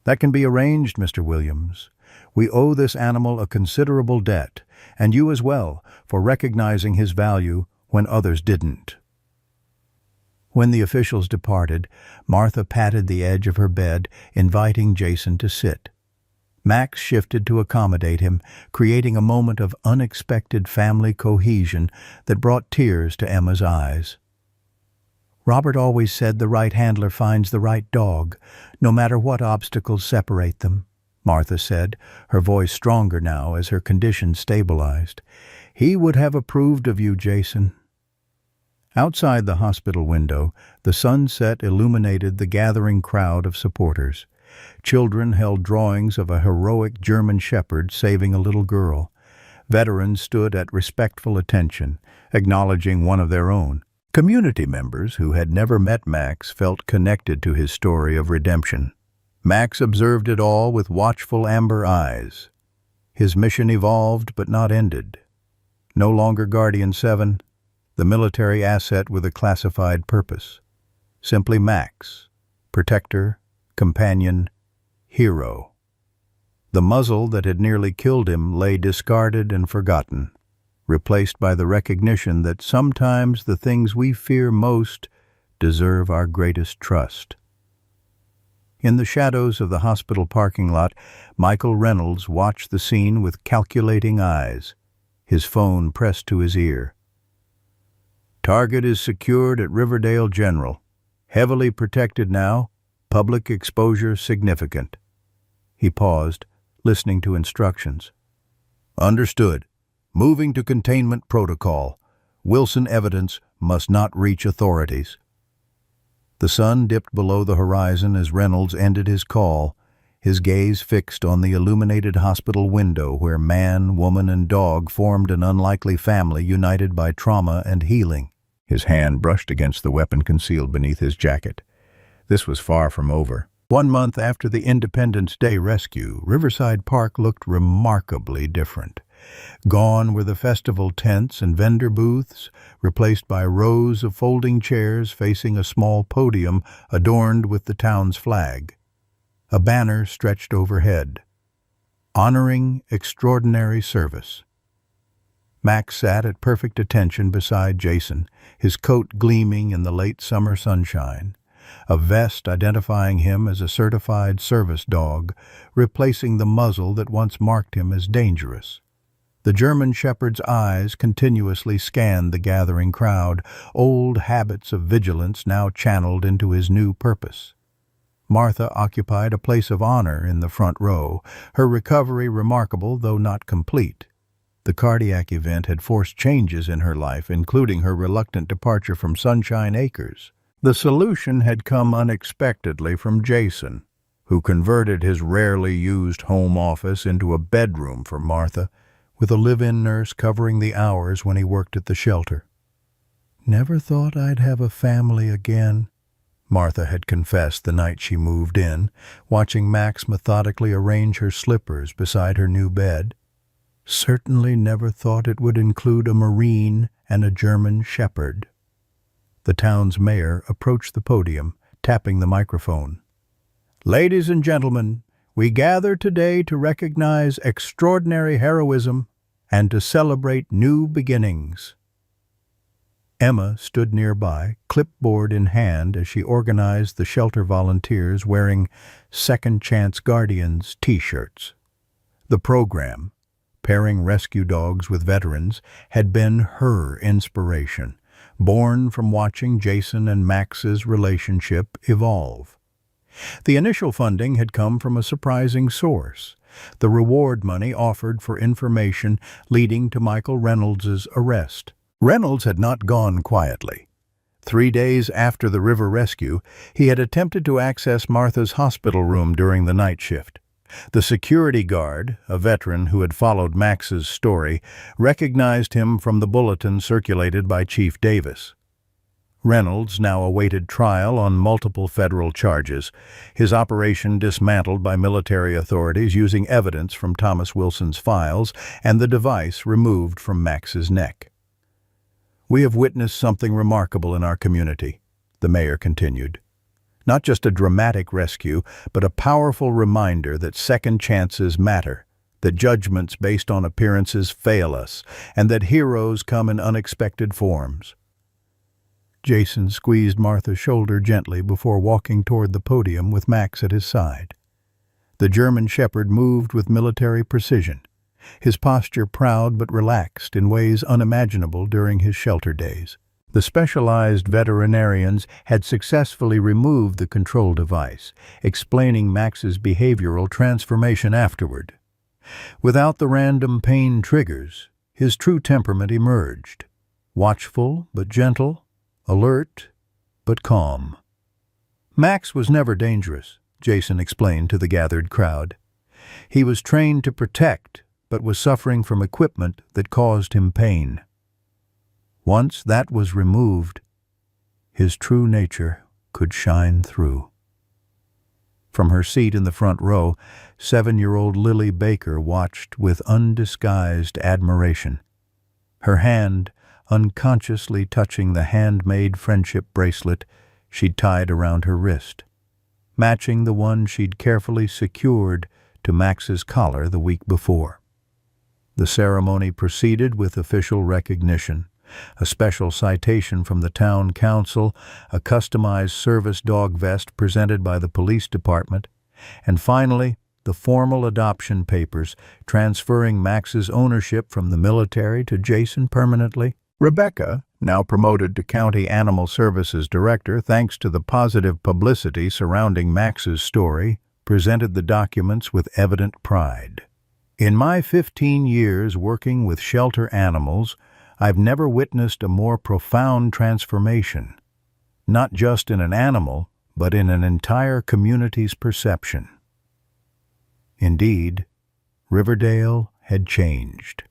A: "That can be arranged, Mr. Williams. We owe this animal a considerable debt, and you as well, for recognizing his value when others didn't." When the officials departed, Martha patted the edge of her bed, inviting Jason to sit. Max shifted to accommodate him, creating a moment of unexpected family cohesion that brought tears to Emma's eyes. "Robert always said the right handler finds the right dog, no matter what obstacles separate them," Martha said, her voice stronger now as her condition stabilized. "He would have approved of you, Jason." Outside the hospital window, the sunset illuminated the gathering crowd of supporters. Children held drawings of a heroic German shepherd saving a little girl. Veterans stood at respectful attention, acknowledging one of their own. Community members who had never met Max felt connected to his story of redemption. Max observed it all with watchful amber eyes. His mission evolved but not ended. No longer Guardian 7, the military asset with a classified purpose. Simply Max, protector, companion, hero. The muzzle that had nearly killed him lay discarded and forgotten, replaced by the recognition that sometimes the things we fear most deserve our greatest trust. In the shadows of the hospital parking lot, Michael Reynolds watched the scene with calculating eyes, his phone pressed to his ear. "Target is secured at Riverdale General. Heavily protected now. Public exposure significant." He paused, listening to instructions. "Understood. Moving to containment protocol. Wilson evidence must not reach authorities." The sun dipped below the horizon as Reynolds ended his call, his gaze fixed on the illuminated hospital window where man, woman, and dog formed an unlikely family united by trauma and healing. His hand brushed against the weapon concealed beneath his jacket. This was far from over. 1 month after the Independence Day rescue, Riverside Park looked remarkably different. Gone were the festival tents and vendor booths, replaced by rows of folding chairs facing a small podium adorned with the town's flag. A banner stretched overhead, honoring extraordinary service. Max sat at perfect attention beside Jason, his coat gleaming in the late summer sunshine, a vest identifying him as a certified service dog, replacing the muzzle that once marked him as dangerous. The German Shepherd's eyes continuously scanned the gathering crowd, old habits of vigilance now channeled into his new purpose. Martha occupied a place of honor in the front row, her recovery remarkable though not complete. The cardiac event had forced changes in her life, including her reluctant departure from Sunshine Acres. The solution had come unexpectedly from Jason, who converted his rarely used home office into a bedroom for Martha, with a live-in nurse covering the hours when he worked at the shelter. "Never thought I'd have a family again," Martha had confessed the night she moved in, watching Max methodically arrange her slippers beside her new bed. "Certainly never thought it would include a Marine and a German Shepherd." The town's mayor approached the podium, tapping the microphone. "Ladies and gentlemen, we gather today to recognize extraordinary heroism and to celebrate new beginnings." Emma stood nearby, clipboard in hand, as she organized the shelter volunteers wearing Second Chance Guardians t-shirts. The program, pairing rescue dogs with veterans, had been her inspiration, born from watching Jason and Max's relationship evolve. The initial funding had come from a surprising source, the reward money offered for information leading to Michael Reynolds's arrest. Reynolds had not gone quietly. 3 days after the river rescue, he had attempted to access Martha's hospital room during the night shift. The security guard, a veteran who had followed Max's story, recognized him from the bulletin circulated by Chief Davis. Reynolds now awaited trial on multiple federal charges, his operation dismantled by military authorities using evidence from Thomas Wilson's files and the device removed from Max's neck. "We have witnessed something remarkable in our community," the mayor continued. "Not just a dramatic rescue, but a powerful reminder that second chances matter, that judgments based on appearances fail us, and that heroes come in unexpected forms." Jason squeezed Martha's shoulder gently before walking toward the podium with Max at his side. The German Shepherd moved with military precision, his posture proud but relaxed in ways unimaginable during his shelter days. The specialized veterinarians had successfully removed the control device, explaining Max's behavioral transformation afterward. Without the random pain triggers, his true temperament emerged, watchful but gentle, alert but calm. Max was never dangerous, Jason explained to the gathered crowd. He was trained to protect, but was suffering from equipment that caused him pain. Once that was removed, his true nature could shine through. From her seat in the front row, 7-year-old Lily Baker watched with undisguised admiration, her hand unconsciously touching the handmade friendship bracelet she'd tied around her wrist, matching the one she'd carefully secured to Max's collar the week before. The ceremony proceeded with official recognition, a special citation from the town council, a customized service dog vest presented by the police department, and finally, the formal adoption papers transferring Max's ownership from the military to Jason permanently. Rebecca, now promoted to County Animal Services Director thanks to the positive publicity surrounding Max's story, presented the documents with evident pride. "In my 15 years working with shelter animals, I've never witnessed a more profound transformation, not just in an animal, but in an entire community's perception." Indeed, Riverdale had changed.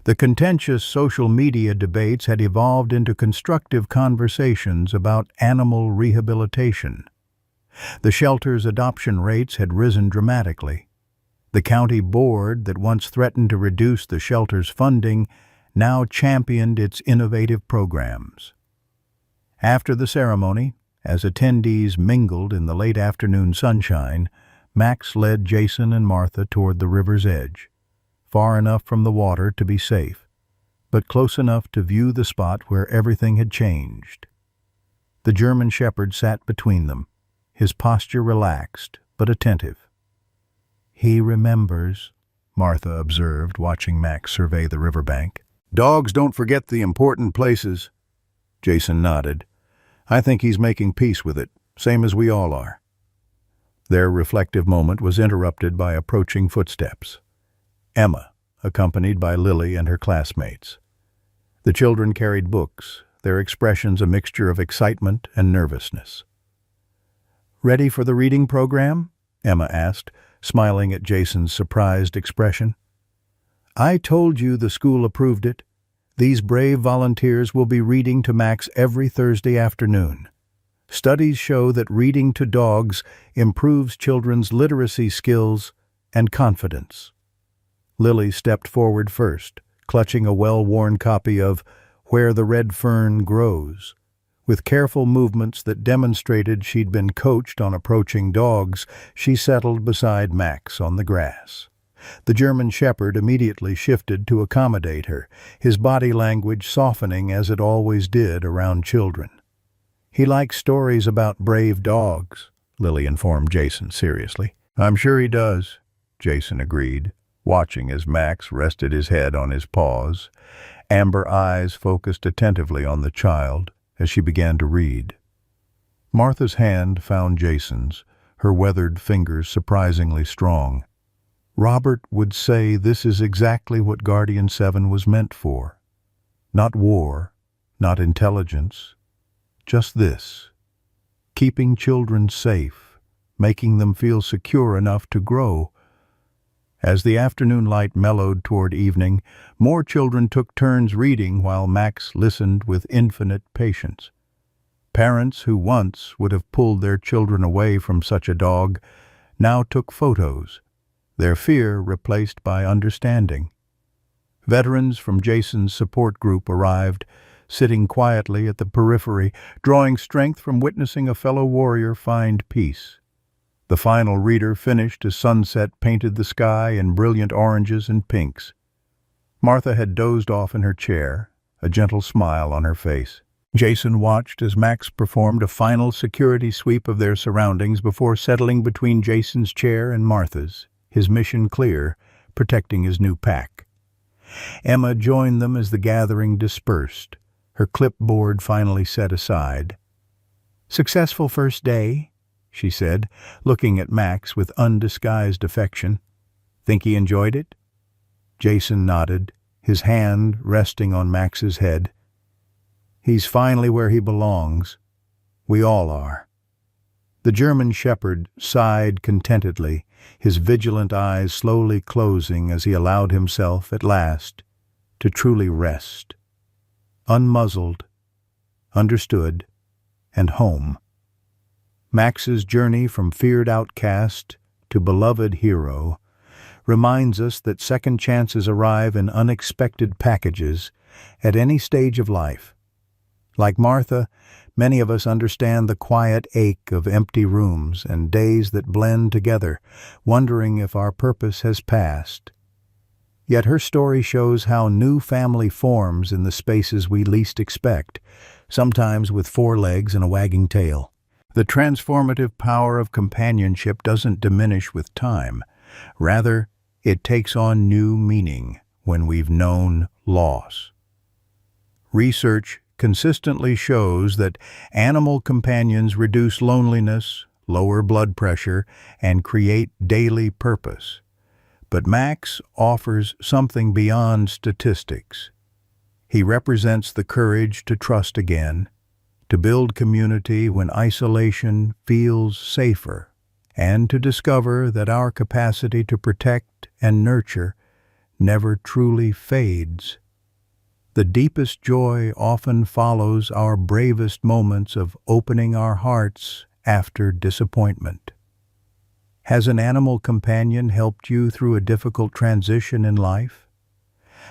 A: The contentious social media debates had evolved into constructive conversations about animal rehabilitation. The shelter's adoption rates had risen dramatically. The county board that once threatened to reduce the shelter's funding now championed its innovative programs. After the ceremony, as attendees mingled in the late afternoon sunshine, Max led Jason and Martha toward the river's edge, far enough from the water to be safe. but close enough to view the spot where everything had changed. The German shepherd sat between them, his posture relaxed but attentive. "He remembers," Martha observed, watching Max survey the riverbank. "Dogs don't forget the important places." Jason nodded. "I think he's making peace with it, same as we all are." Their reflective moment was interrupted by approaching footsteps. Emma, accompanied by Lily and her classmates. The children carried books, their expressions a mixture of excitement and nervousness. "Ready for the reading program?" Emma asked, smiling at Jason's surprised expression. "I told you the school approved it. These brave volunteers will be reading to Max every Thursday afternoon. Studies show that reading to dogs improves children's literacy skills and confidence." Lily stepped forward first, clutching a well-worn copy of Where the Red Fern Grows. With careful movements that demonstrated she'd been coached on approaching dogs, she settled beside Max on the grass. The German shepherd immediately shifted to accommodate her, his body language softening as it always did around children. "He likes stories about brave dogs," Lily informed Jason seriously. "I'm sure he does," Jason agreed, watching as Max rested his head on his paws, amber eyes focused attentively on the child as she began to read. Martha's hand found Jason's, her weathered fingers surprisingly strong. "Robert would say this is exactly what Guardian 7 was meant for. Not war, not intelligence, just this. Keeping children safe, making them feel secure enough to grow." As the afternoon light mellowed toward evening, more children took turns reading while Max listened with infinite patience. Parents who once would have pulled their children away from such a dog now took photos, their fear replaced by understanding. Veterans from Jason's support group arrived, sitting quietly at the periphery, drawing strength from witnessing a fellow warrior find peace. The final reader finished as sunset painted the sky in brilliant oranges and pinks. Martha had dozed off in her chair, a gentle smile on her face. Jason watched as Max performed a final security sweep of their surroundings before settling between Jason's chair and Martha's, his mission clear, protecting his new pack. Emma joined them as the gathering dispersed, her clipboard finally set aside. "Successful first day," she said, looking at Max with undisguised affection. "Think he enjoyed it?" Jason nodded, his hand resting on Max's head. "He's finally where he belongs. We all are." The German shepherd sighed contentedly, his vigilant eyes slowly closing as he allowed himself, at last, to truly rest. Unmuzzled, understood, and home. Max's journey from feared outcast to beloved hero reminds us that second chances arrive in unexpected packages at any stage of life. Like Martha, many of us understand the quiet ache of empty rooms and days that blend together, wondering if our purpose has passed. Yet her story shows how new family forms in the spaces we least expect, sometimes with 4 legs and a wagging tail. The transformative power of companionship doesn't diminish with time. Rather, it takes on new meaning when we've known loss. Research consistently shows that animal companions reduce loneliness, lower blood pressure, and create daily purpose. But Max offers something beyond statistics. He represents the courage to trust again, to build community when isolation feels safer, and to discover that our capacity to protect and nurture never truly fades. The deepest joy often follows our bravest moments of opening our hearts after disappointment. Has an animal companion helped you through a difficult transition in life?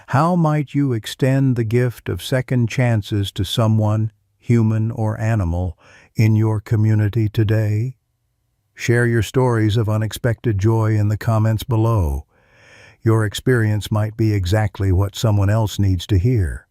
A: How might you extend the gift of second chances to someone, human or animal, in your community today? Share your stories of unexpected joy in the comments below. Your experience might be exactly what someone else needs to hear.